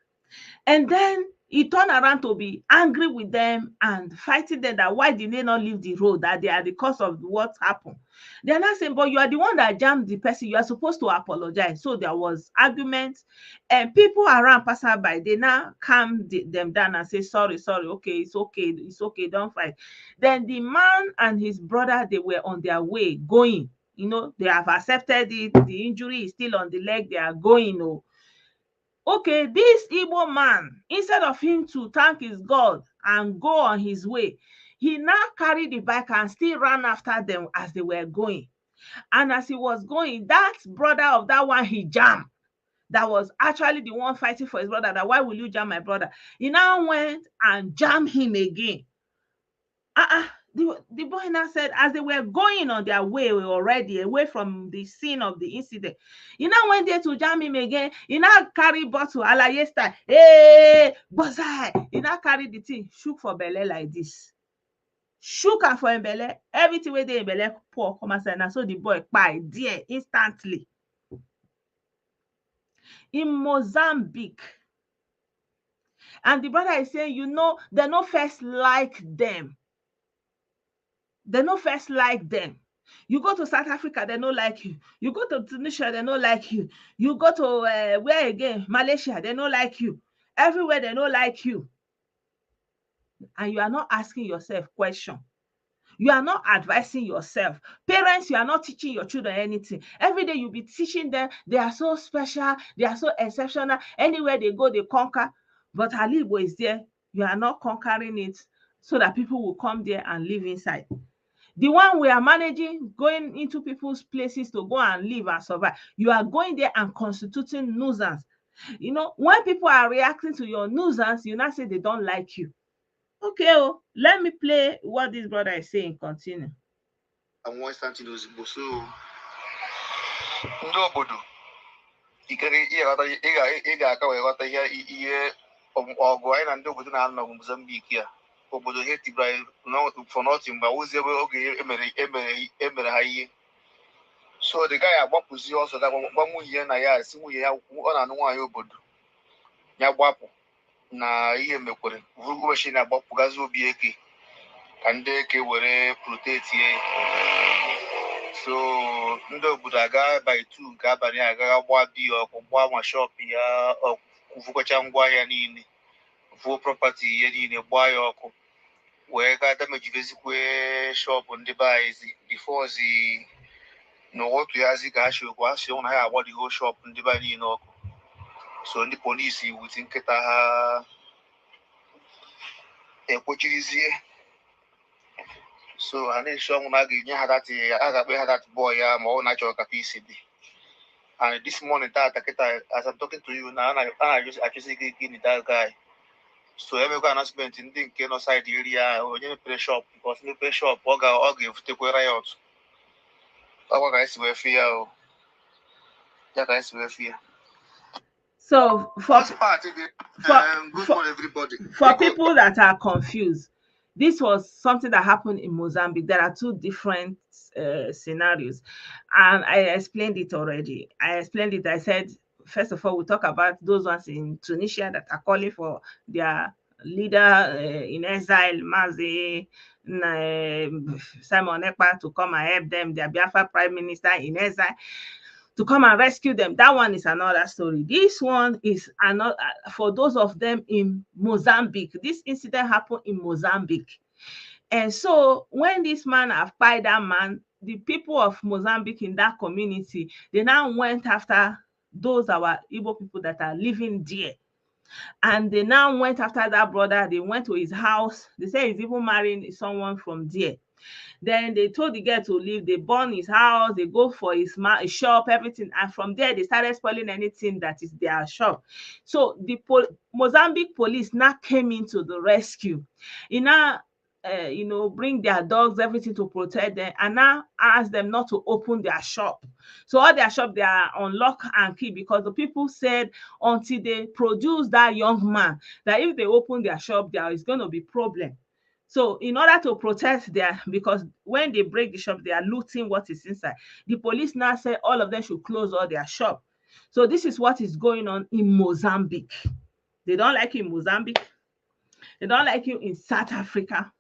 And then he turned around to be angry with them and fighting them that why did they not leave the road, that they are the cause of what happened. They're not saying, but you are the one that jammed the person. You are supposed to apologize. So there was arguments, and people around passerby, they now calm them down and say, sorry, okay, it's okay, don't fight. Then the man and his brother, they were on their way going. They have accepted it. The injury is still on the leg. They are going. Okay, this Igbo man, instead of him to thank his God and go on his way, he now carried the bike and still ran after them as they were going. And as he was going, that brother of that one he jammed, that was actually the one fighting for his brother, that why will you jam my brother? He now went and jammed him again. The boy now said, as they were going on their way already, away from the scene of the incident, he now went there to jam him again. He now carried bottle, alaye style. Hey, bozai! He now carried the thing, shook for belle like this. Shook her for belle. Everything where they belle pour come outside. And so the boy kpai there instantly. In Mozambique. And the brother is saying, they no first like them. They no first like them. You go to South Africa, they no like you. You go to Tunisia, they no like you. You go to where again? Malaysia, they no like you. Everywhere they no like you. And you are not asking yourself question. You are not advising yourself. Parents, you are not teaching your children anything. Every day you be teaching them, they are so special, they are so exceptional. Anywhere they go, they conquer. But Ali Igbo is there. You are not conquering it so that people will come there and live inside. The one we are managing, going into people's places to go and live and survive, you are going there and constituting nuisance. When people are reacting to your nuisance, you now say they don't like you. Okay, let me play what this brother is saying. Continue. I'm one something those so Ndi obodo ikere ị ga-aka wee ghọta ihe ọgụ anyị na ndị obodo na-anọ Mozambique ya. Obodo ha tibara for nothing mgbe ozi ebe oge emere ha ihe. So the guy agbapụzi ọsọ gwa nwunye na ya si nwunye ya ọ na-anụ nwaanyị obodo ya gbapụ na ihe mekwere ụbọchị na-agbapụgazi obi eke ka ndị eke were protect ya. So ndị obodo aga by 2 nke abalị agaghị gbaa biya ọkụ, gbaa ma shop ya ọkụ, kwụfụkọcha ngwa ahịa niile, vuo property ya niile, gbaa ya ọkụ, wee ga damejibezikwe shop ndị be anyị before na otu yazi ka ha si okwu asị na ha agba the whole shop ndị be niile ọkụ. So ndị polisi with nkịta ha ekpochirizie. So a na-eshi ọnwụ na a ga-enye ha a ga-akpe ha that boy ya ma ọ na-achọ ka isi dị. And this morning kịta as I'm talking to you na achọsi ike that guy. So emekwa announcement ndị nke nọ side area onye mepere shop, because mepere shop ọ ga-evutekwa riot. Ọ ga esi wee fie ya o. Ya ka esi wee fie. So for good for everybody. For people that are confused, this was something that happened in Mozambique. There are 2 different scenarios, and I explained it already. I said, first of all, we'll talk about those ones in Tunisia that are calling for their leader in exile, Mazi Simon EKpa, to come and help them, their Biafra prime minister in exile, to come and rescue them. That one is another story. This one is another for those of them in Mozambique. This incident happened in Mozambique. And so when this man applied that man, the people of Mozambique in that community, they now went after those our Igbo people that are living there. And they now went after that brother. They went to his house. They say he's even marrying someone from there. Then they told the girl to leave. They burn his house. They go for his shop, everything. And from there, they started spoiling anything that is their shop. So the Mozambique police now came into the rescue. He now, bring their dogs, everything to protect them, and now ask them not to open their shop. So all their shop, they are on lock and key, because the people said until they produce that young man, that if they open their shop, there is going to be problem. So in order to protect their, because when they break the shop, they are looting what is inside. The police now say all of them should close all their shop. So this is what is going on in Mozambique. They don't like you in Mozambique. They don't like you in South Africa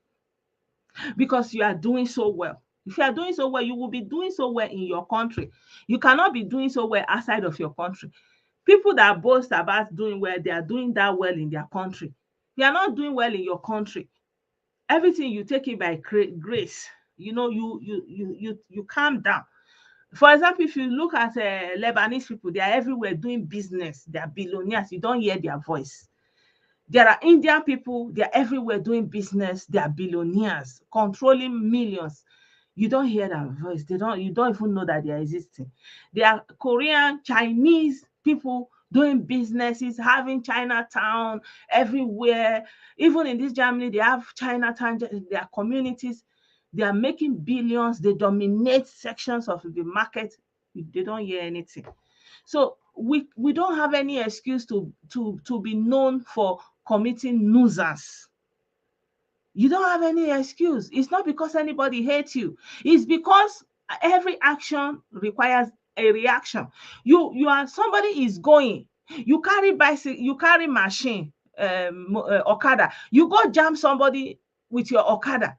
because you are doing so well. If you are doing so well, you will be doing so well in your country. You cannot be doing so well outside of your country. People that boast about doing well, they are doing that well in their country. You are not doing well in your country. Everything you take it by grace. You know, you calm down. For example, if you look at Lebanese people, they are everywhere doing business. They are billionaires. You don't hear their voice. There are Indian people, they are everywhere doing business. They are billionaires, controlling millions. You don't hear their voice. You don't even know that they are existing. There are Korean, Chinese people doing businesses, having Chinatown everywhere. Even in this Germany, they have Chinatown, their communities. They are making billions. They dominate sections of the market. They don't hear anything. So we don't have any excuse to be known for committing nuisance. You don't have any excuse. It's not because anybody hates you. It's because every action requires a reaction. You are, somebody is going. You carry bicycle, you carry machine, Okada. You go jam somebody with your Okada.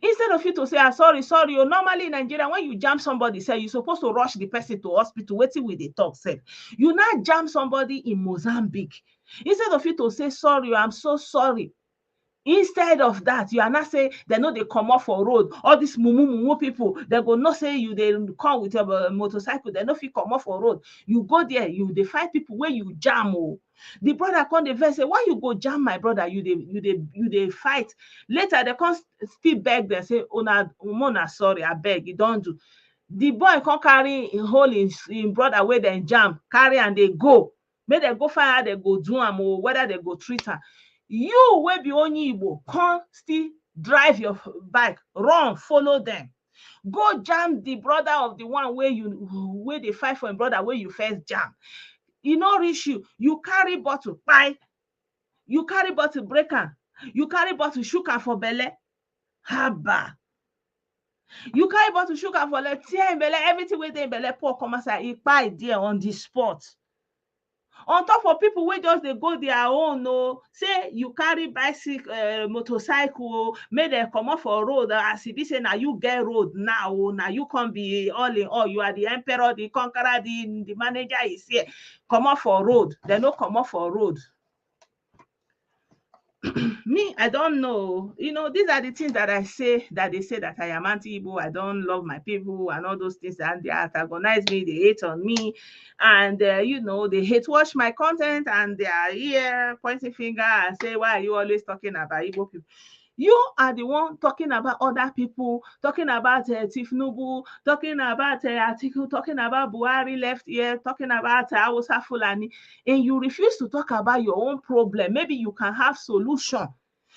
Instead of you to say, sorry, sorry, normally in Nigeria, when you jam somebody, say you're supposed to rush the person to hospital, waiting with the talk, say. You now jam somebody in Mozambique. Instead of you to say, sorry, I'm so sorry. Instead of that, you are not say they know they come off for road. All these mumu people, they go not say you they come with your motorcycle. They know if you come off for road. You go there, they fight people where you jam. Oh. The brother come the verse say, why you go jam my brother? You they fight. Later they come still beg them say, Mona sorry, I beg you don't do. The boy come carry a hole in brother where they jam, carry and they go. Make they go find how they go do am or whether they go treat her. You wey be Ndi Igbo come still drive your bike, run, follow them. Go jam the brother of the one where they fight for him brother where you first jam. E no reach you. You carry bottle, kpai. You carry bottle, break am. You carry bottle, shook am for belle. Haba. You carry bottle, shook am for belle, tear him belle, everything wey dey in belle pour come outside. E kpai there on the spot. On top of people wey just dey go their own say you carry bicycle motorcycle make dem comot for road as e be say na you get road now na you come be all in all, you are the emperor, the conqueror, the manager is here. Comot for road, dem no comot for road. Me, I don't know. These are the things that I say, that they say that I am anti-Igbo, I don't love my people and all those things, and they antagonize me, they hate on me, and they hate watch my content, and they are here pointing finger and say, why are you always talking about Igbo people? You are the one talking about other people, talking about Tifnubu, talking about Atiku, talking about Buhari left here, talking about Hausa Fulani, and you refuse to talk about your own problem. Maybe you can have solution.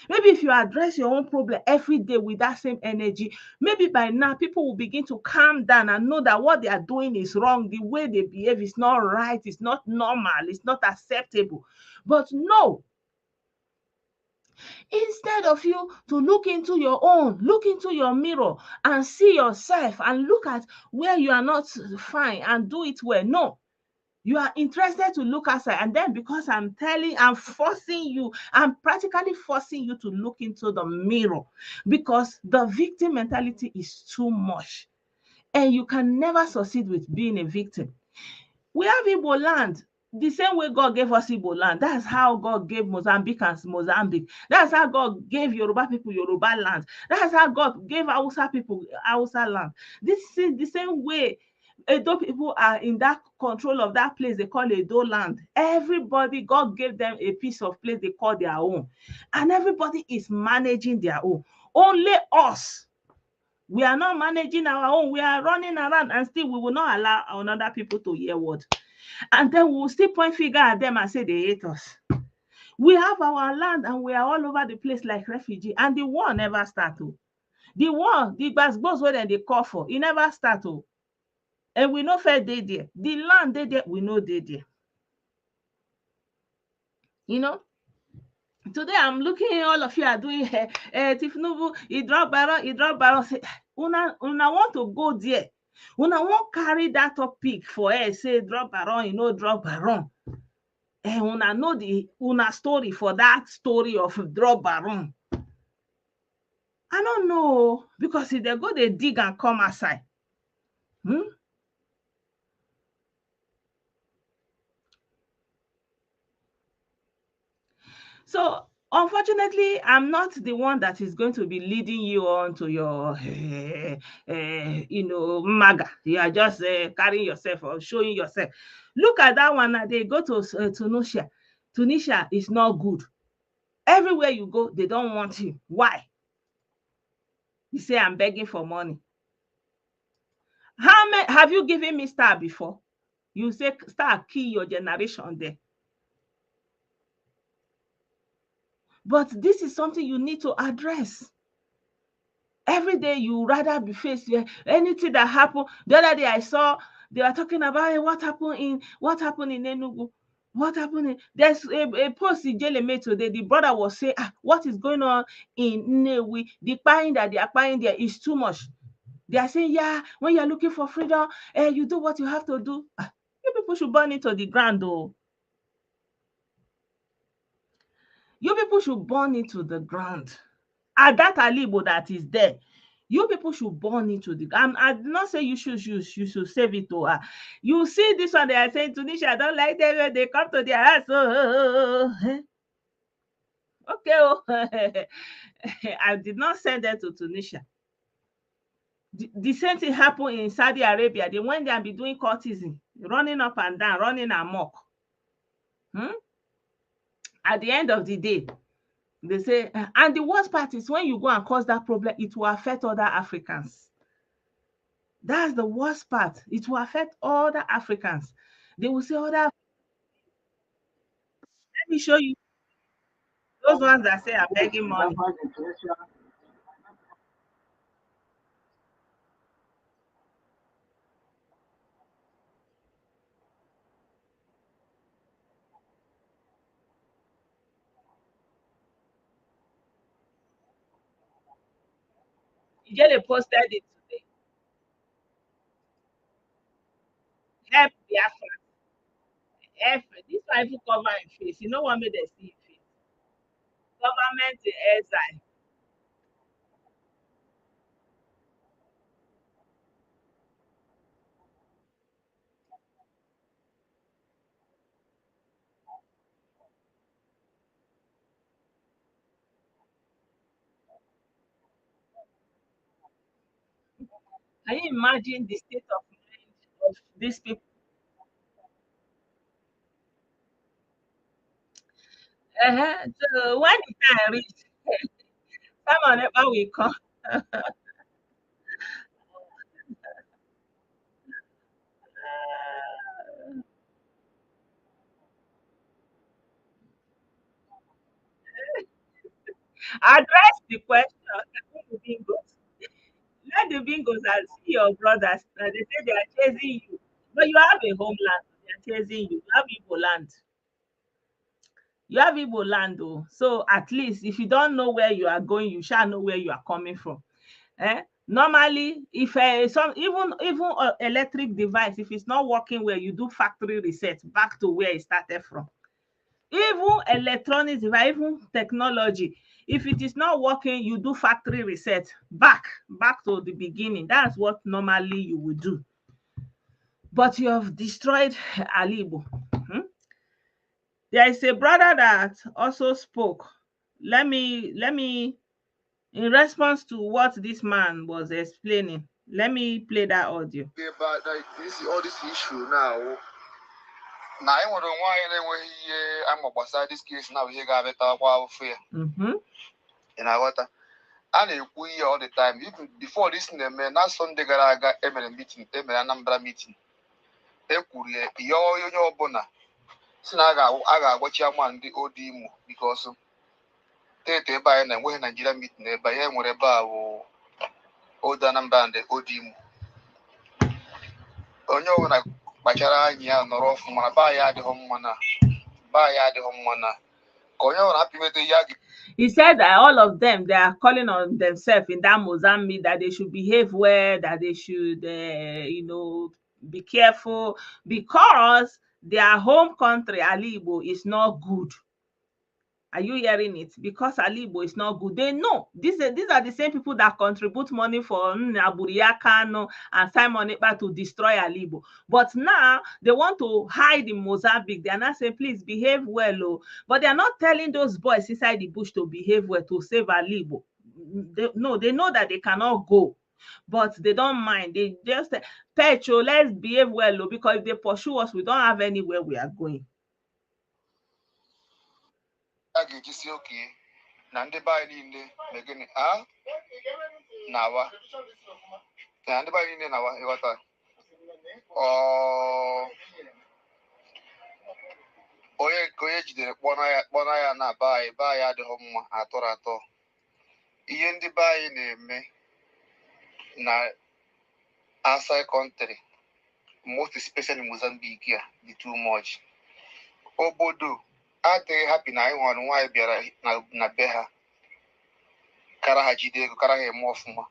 Maybe if you address your own problem every day with that same energy, maybe by now people will begin to calm down and know that what they are doing is wrong. The way they behave is not right, it's not normal, it's not acceptable. But no, instead of you to look into your mirror and see yourself and look at where you are not fine and do it well. No, you are interested to look outside, and then because I'm practically forcing you to look into the mirror, because the victim mentality is too much and you can never succeed with being a victim. We have Igbo land. The same way God gave us Igbo land, that's how God gave Mozambicans Mozambique. That's how God gave Yoruba people Yoruba land. That's how God gave Hausa people Hausa land. This is the same way Edo people are in that control of that place they call Edo land. Everybody, God gave them a piece of place they call their own. And everybody is managing their own. Only us, we are not managing our own. We are running around and still we will not allow other people to hear word. And then we will still point finger at them and say they hate us. We have our land and we are all over the place like refugee. And the war never start. The war, the gbasgbos wey dem dey call for, e never start. And we no fair dey there. The land dey there, we no dey there. Today I'm looking, all of you are doing Tifnubu, he drop barrel. Say, una want to go there. Una won't carry that topic for say drop barrel, drop barrel. And una know the una story for that story of drop barrel. I don't know, because if they go, they dig and come outside. So unfortunately, I'm not the one that is going to be leading you on to your, MAGA. You are just carrying yourself or showing yourself. Look at that one. They go to Tunisia. Tunisia is not good. Everywhere you go, they don't want you. Why? You say, I'm begging for money. How many have you given me star before? You say star key your generation there. But this is something you need to address. Every day you rather be faced with anything that happened. The other day I saw they were talking about what happened in Enugu. What happened? There's a post in Jele made today. The brother was saying, what is going on in Nnewi? The buying that they are buying there is too much. They are saying, yeah, when you're looking for freedom, you do what you have to do. You people should burn it to the ground, though. You people should burn it to the ground. At that Alibo that is there, you people should burn into the. I did not say you should save it to her. You see this one, they are saying Tunisia, I don't like them when they come to their house. Okay, I did not send them to Tunisia. The same thing happened in Saudi Arabia. They went there and be doing courtesan, running up and down, running amok. At the end of the day, they say, and the worst part is when you go and cause that problem, it will affect other Africans. That's the worst part. It will affect other Africans. They will say, let me show you those ones that say I'm begging money. They posted it today. Help Biafrans. Help. This one even cover in face. You know what made they see face? Government in exile. Can you imagine the state of mind of these people? So when the time reach, someone ever will come. Address the question. Let the bingos and see your brothers. They say they are chasing you. But you have a homeland. They are chasing you. You have Igbo land. You have Igbo land, though. So at least if you don't know where you are going, you shall know where you are coming from. Normally, if some even electric device, if it's not working well, you do factory reset back to where it started from. Even electronics device, even technology, if it is not working, you do factory reset back to the beginning. That's what normally you would do. But you have destroyed Alibo. There is a brother that also spoke. Let me in response to what this man was explaining, let me play that audio. About all this issue now. Na I nwere nwaanyị na-enweghị ihe ama gbasara this case na ihe ga-abịatakwa afọ ya. Ị na-aghọta? A na-ekwu ihe all the time. Even before this na-eme na Sunday gara aga emere meeting, emere Anambra meeting. Ekwuru ya ihe onye ọbụla si na a ga-agbachi ama ndị odi Imo because steeti ebe anyị na-enweghị Nigeria meeting ebe anyị nwere ebe a bụ Old Anambra and odi Imo. Onye ọbụla kpachara anya ya nọrọ ọfụma, baa ya adịghị mma na He said that all of them, they are calling on themselves in that Mozambique that they should behave well, that they should, be careful because their home country, Ali Igbo, is not good. Are you hearing it? Because Ali Igbo is not good. They know. These are the same people that contribute money for Naburiya Kano and Simon Ekpa to destroy Ali Igbo. But now they want to hide in Mozambique. They are not saying, please behave well. Oh. But they are not telling those boys inside the bush to behave well, to save Ali Igbo. They know that they cannot go. But they don't mind. They just say, Petro, let's behave well. Oh, because if they pursue us, we don't have anywhere we are going. Na ndị be anyị niile megịnị na-awa na ndị be anyị niile na-awa ịghọta onye jidere kpọna ya na be anyị adịghị mma atọrọ atọ ihe ndị be anyị na-eme na outside country, most especially Mozambique, the too much. Obodo adịghị happy na anyị hụrụ nwaanyị bịara na be ha kara ha jide ego kara ha eme ọfụma.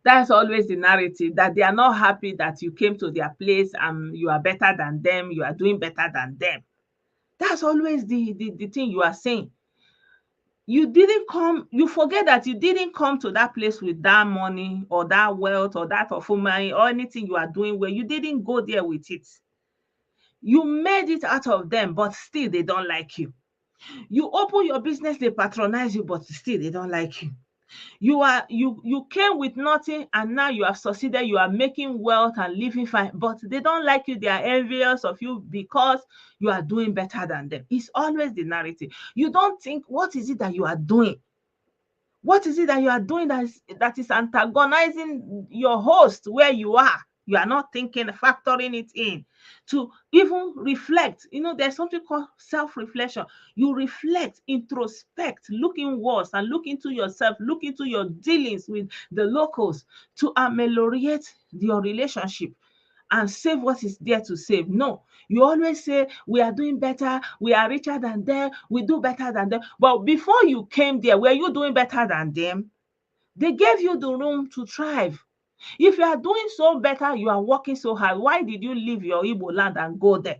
That's always the narrative, that they are not happy that you came to their place and you are better than them, you are doing better than them. That's always the thing you are saying. You didn't come, you forget that you didn't come to that place with that money or that wealth or that of money or anything you are doing where you didn't go there with it. You made it out of them, but still they don't like you. You open your business, they patronize you, but still they don't like you. You came with nothing and now you have succeeded, you are making wealth and living fine, but they don't like you, they are envious of you because you are doing better than them. It's always the narrative. You don't think, what is it that you are doing? What is it that you are doing that is antagonizing your host where you are? You are not thinking, factoring it in to even reflect. There's something called self-reflection. You reflect, introspect, look inwards and look into yourself, look into your dealings with the locals to ameliorate your relationship and save what is there to save. No, you always say, we are doing better, we are richer than them, we do better than them. But before you came there, were you doing better than them? They gave you the room to thrive. If you are doing so better, you are working so hard, why did you leave your Igbo land and go there?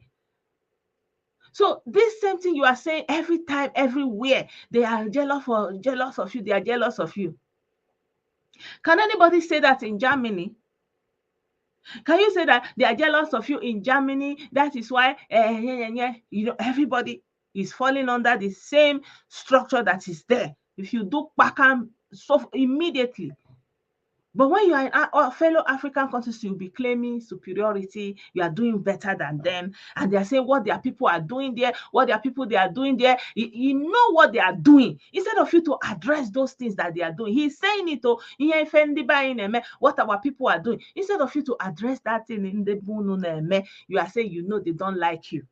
So this same thing you are saying every time, everywhere, they are jealous of you, they are jealous of you. Can anybody say that in Germany? Can you say that they are jealous of you in Germany? That is why everybody is falling under the same structure that is there. If you do Pakam, so immediately. But when you are in our fellow African countries, you'll be claiming superiority, you are doing better than them, and they are saying what their people are doing there, what their people they are doing there. You know what they are doing. Instead of you to address those things that they are doing, he's saying it to what our people are doing. Instead of you to address that thing in the bunu, you are saying they don't like you.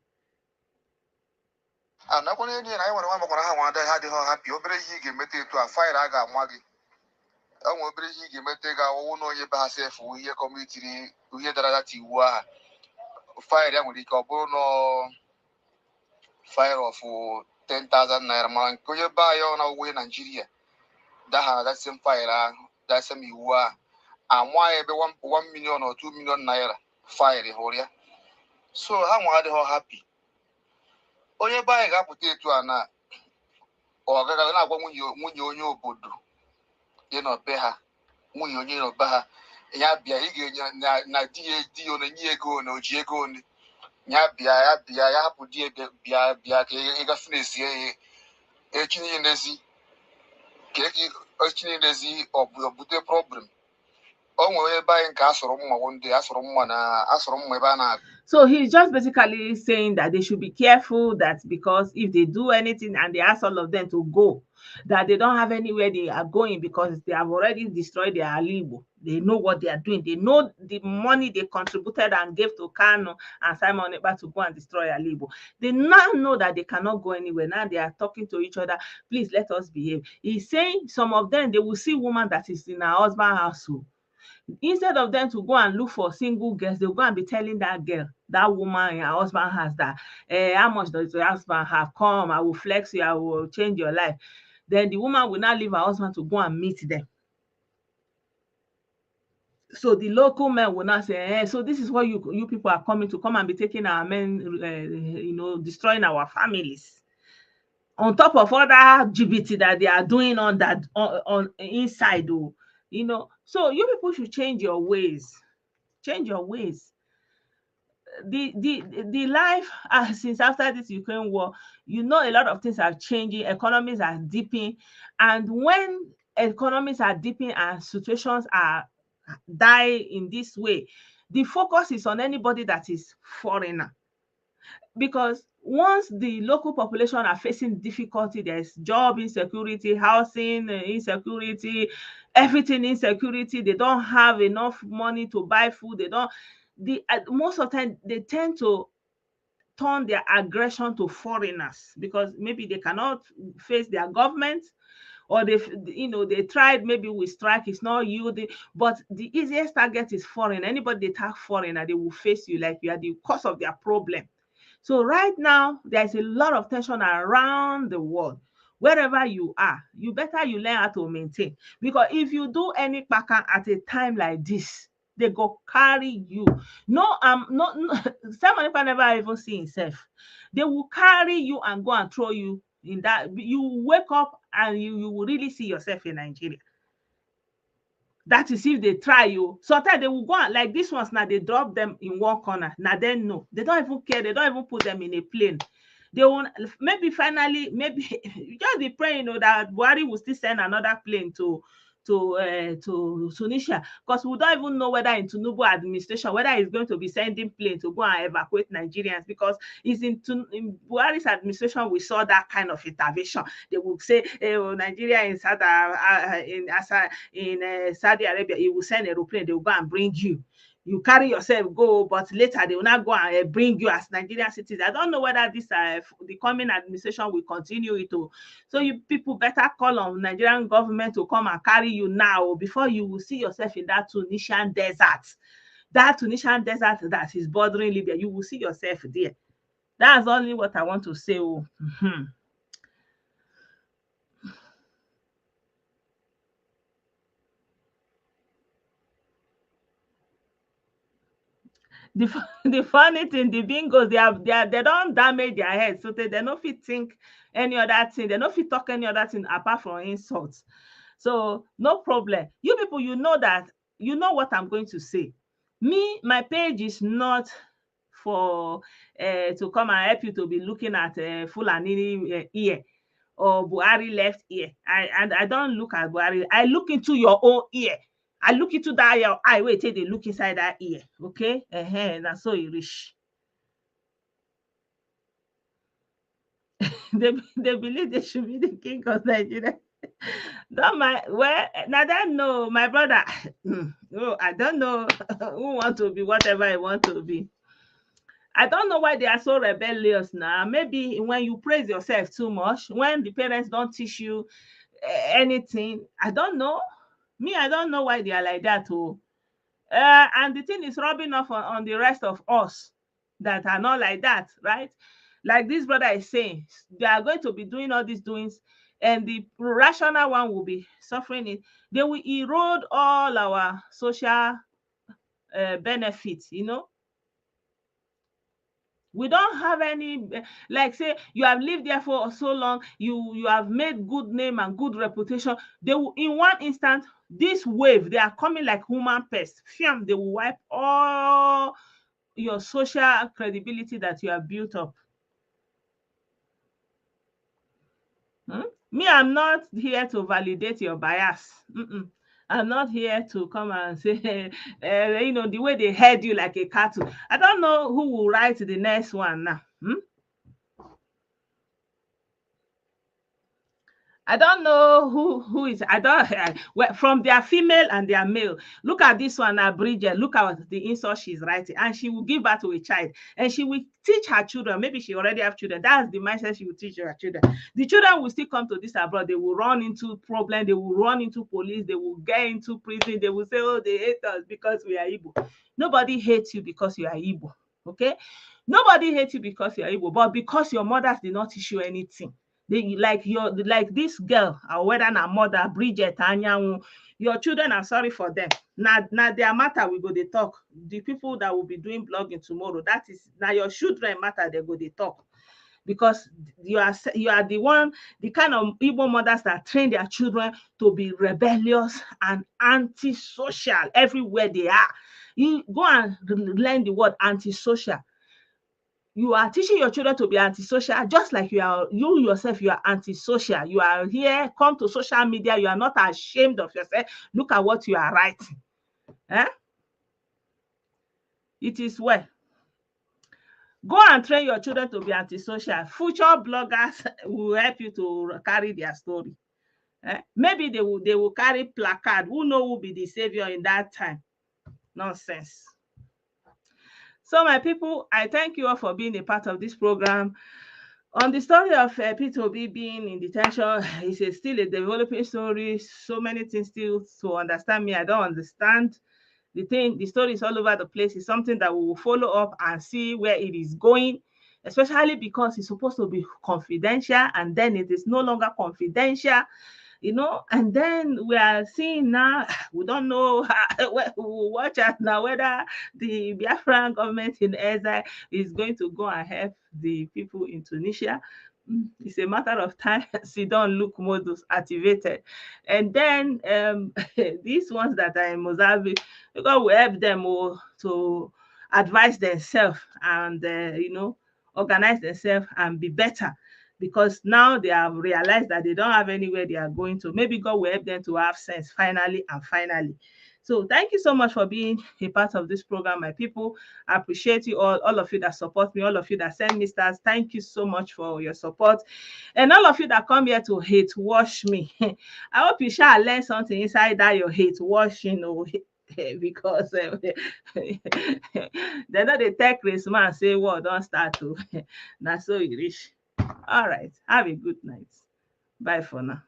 Enwe obere ihe ị ga-emete ga ọwụ na onye be ha sef ihe kọmitiri ihe dara data iwu aha fire ya nwere ike ọ bụrụ na fire of 10,000 naira mana nke onye be anyị na ụgwọ Nigeria daha that same fire ahụ that same iwu ahụ amụa ebe 1 million or 2 million naira fire hụrụ ya. So ha nwa adịghị happy. Onye be anyị ga-apụta etu a na ọ gaghị na-agwa nwunye onye obodo be ha nwunye onye be ha ya bịa ị ga-enye na di onye ego na oji ego onye ya bịa ya hapụ di bịa ka ịgafe n'ezie echinye n'ezi ka echinye n'ezi ọ bute problem. O nwere ebe anyị nke asụrụ mma ebe a na. So he's just basically saying that they should be careful, that because if they do anything and they ask all of them to go, that they don't have anywhere they are going because they have already destroyed their Alibo. They know what they are doing. They know the money they contributed and gave to Kano and Simon Ekpa to go and destroy Alibo. They now know that they cannot go anywhere. Now they are talking to each other. Please let us behave. He's saying some of them, they will see woman that is in her husband's house. Instead of them to go and look for single girls, they'll go and be telling that girl, that woman, her husband has that, how much does your husband have? Come, I will flex you, I will change your life. Then the woman will not leave her husband to go and meet them. So the local men will not say, so this is what you people are coming to come and be taking our men, destroying our families. On top of other GBT that they are doing on that on inside, So you people should change your ways. Change your ways. The life since after this Ukraine war, a lot of things are changing, economies are dipping, and when economies are dipping and situations are die in this way, the focus is on anybody that is foreigner. Because once the local population are facing difficulty, there's job insecurity, housing insecurity, everything insecurity, they don't have enough money to buy food, most of the time they tend to turn their aggression to foreigners because maybe they cannot face their government, or they tried maybe with strike, it's not yielding, but the easiest target is foreign. Anybody they tag foreigner, they will face you like you are the cause of their problem. So right now, there's a lot of tension around the world. Wherever you are, you learn how to maintain. Because if you do any pattern at a time like this, they go carry you. Some people never even see himself. They will carry you and go and throw you in that. You wake up and you will really see yourself in Nigeria. That is if they try you. Sometimes they will go and, like this ones now, they drop them in one corner. Now then no, they don't even care. They don't even put them in a plane. They won't. Maybe finally, just be praying, that Buhari will still send another plane to Tunitia, because we don't even know whether in Tinubu administration whether he's going to be sending plane to go and evacuate Nigerians, because it's in Buhari's administration we saw that kind of intervention. They will say, Nigeria in Saudi Arabia, he will send an aeroplane, they will go and bring you. You carry yourself, go, but later they will not go and bring you as Nigerian citizens. I don't know whether this the coming administration will continue it. So you people better call on Nigerian government to come and carry you now before you will see yourself in that Tunisian desert. That Tunisian desert that is bordering Libya, you will see yourself there. That's only what I want to say. The funny thing, the bingos, they don't damage their head, so they don't fit think any other thing. They don't fit talk any other thing apart from insults. So no problem. You people, you know what I'm going to say. My page is not for to come and help you to be looking at Fulani ear or Buhari left ear. I don't look at Buhari. I look into your own ear. I look into that your eye. Wait till they look inside that ear. Okay? That's so you reach. they believe they should be the king of Nigeria. Don't mind. Well, now that no, my brother. I don't know who want to be whatever I want to be. I don't know why they are so rebellious now. Maybe when you praise yourself too much, when the parents don't teach you anything, I don't know. I don't know why they are like that. And the thing is rubbing off on the rest of us that are not like that, right? Like this brother is saying, they are going to be doing all these doings, and the rational one will be suffering it. They will erode all our social benefits, We don't have any, like say you have lived there for so long, you have made good name and good reputation. They will, in one instant, this wave, they are coming like human pests. They will wipe all your social credibility that you have built up. I'm not here to validate your bias. I'm not here to come and say, the way they herd you like a cattle. I don't know who will write the next one now. I don't know who is. I don't well, from their female and their male. Look at this one, Bridget. Look at the insult she's writing, and she will give birth to a child, and she will teach her children. Maybe she already have children. That's the mindset she will teach her children. The children will still come to this abroad. They will run into problem. They will run into police. They will get into prison. They will say, "Oh, they hate us because we are Igbo." Nobody hates you because you are Igbo. Okay, nobody hates you because you are Igbo, but because your mothers did not teach you anything. They like this girl, or whether na mother Bridget Anyanwu, your children, I'm sorry for them. Now their matter we go they talk. The people that will be doing blogging tomorrow, that is now your children matter, they go they talk. Because you are the one, the kind of Igbo mothers that train their children to be rebellious and antisocial everywhere they are. You go and learn the word antisocial. You are teaching your children to be antisocial, just like you yourself, you are antisocial. You are here, come to social media, you are not ashamed of yourself. Look at what you are writing. Eh? It is well. Go and train your children to be antisocial. Future bloggers will help you to carry their story. Eh? Maybe they will carry placard. Who know who will be the savior in that time? Nonsense. So my people, I thank you all for being a part of this program. On the story of Peter Obi being in detention, it's still a developing story. So many things still to understand me. I don't understand. The story is all over the place. It's something that we will follow up and see where it is going, especially because it's supposed to be confidential, and then it is no longer confidential. And then we are seeing now, we don't know, we'll watch out now whether the Biafran government in exile is going to go and help the people in Tunisia. It's a matter of time. Sidon look modus activated. And then these ones that are in Mozambique, God will help them to advise themselves and, organize themselves and be better, because now they have realized that they don't have anywhere they are going to. Maybe God will help them to have sense finally and finally. So thank you so much for being a part of this program, my people. I appreciate you all of you that support me, all of you that send me stars. Thank you so much for your support. And all of you that come here to hate wash me. I hope you shall learn something inside that your hate washing, because they know they take Christmas and say, well, don't start to. Now so you reach. All right. Have a good night. Bye for now.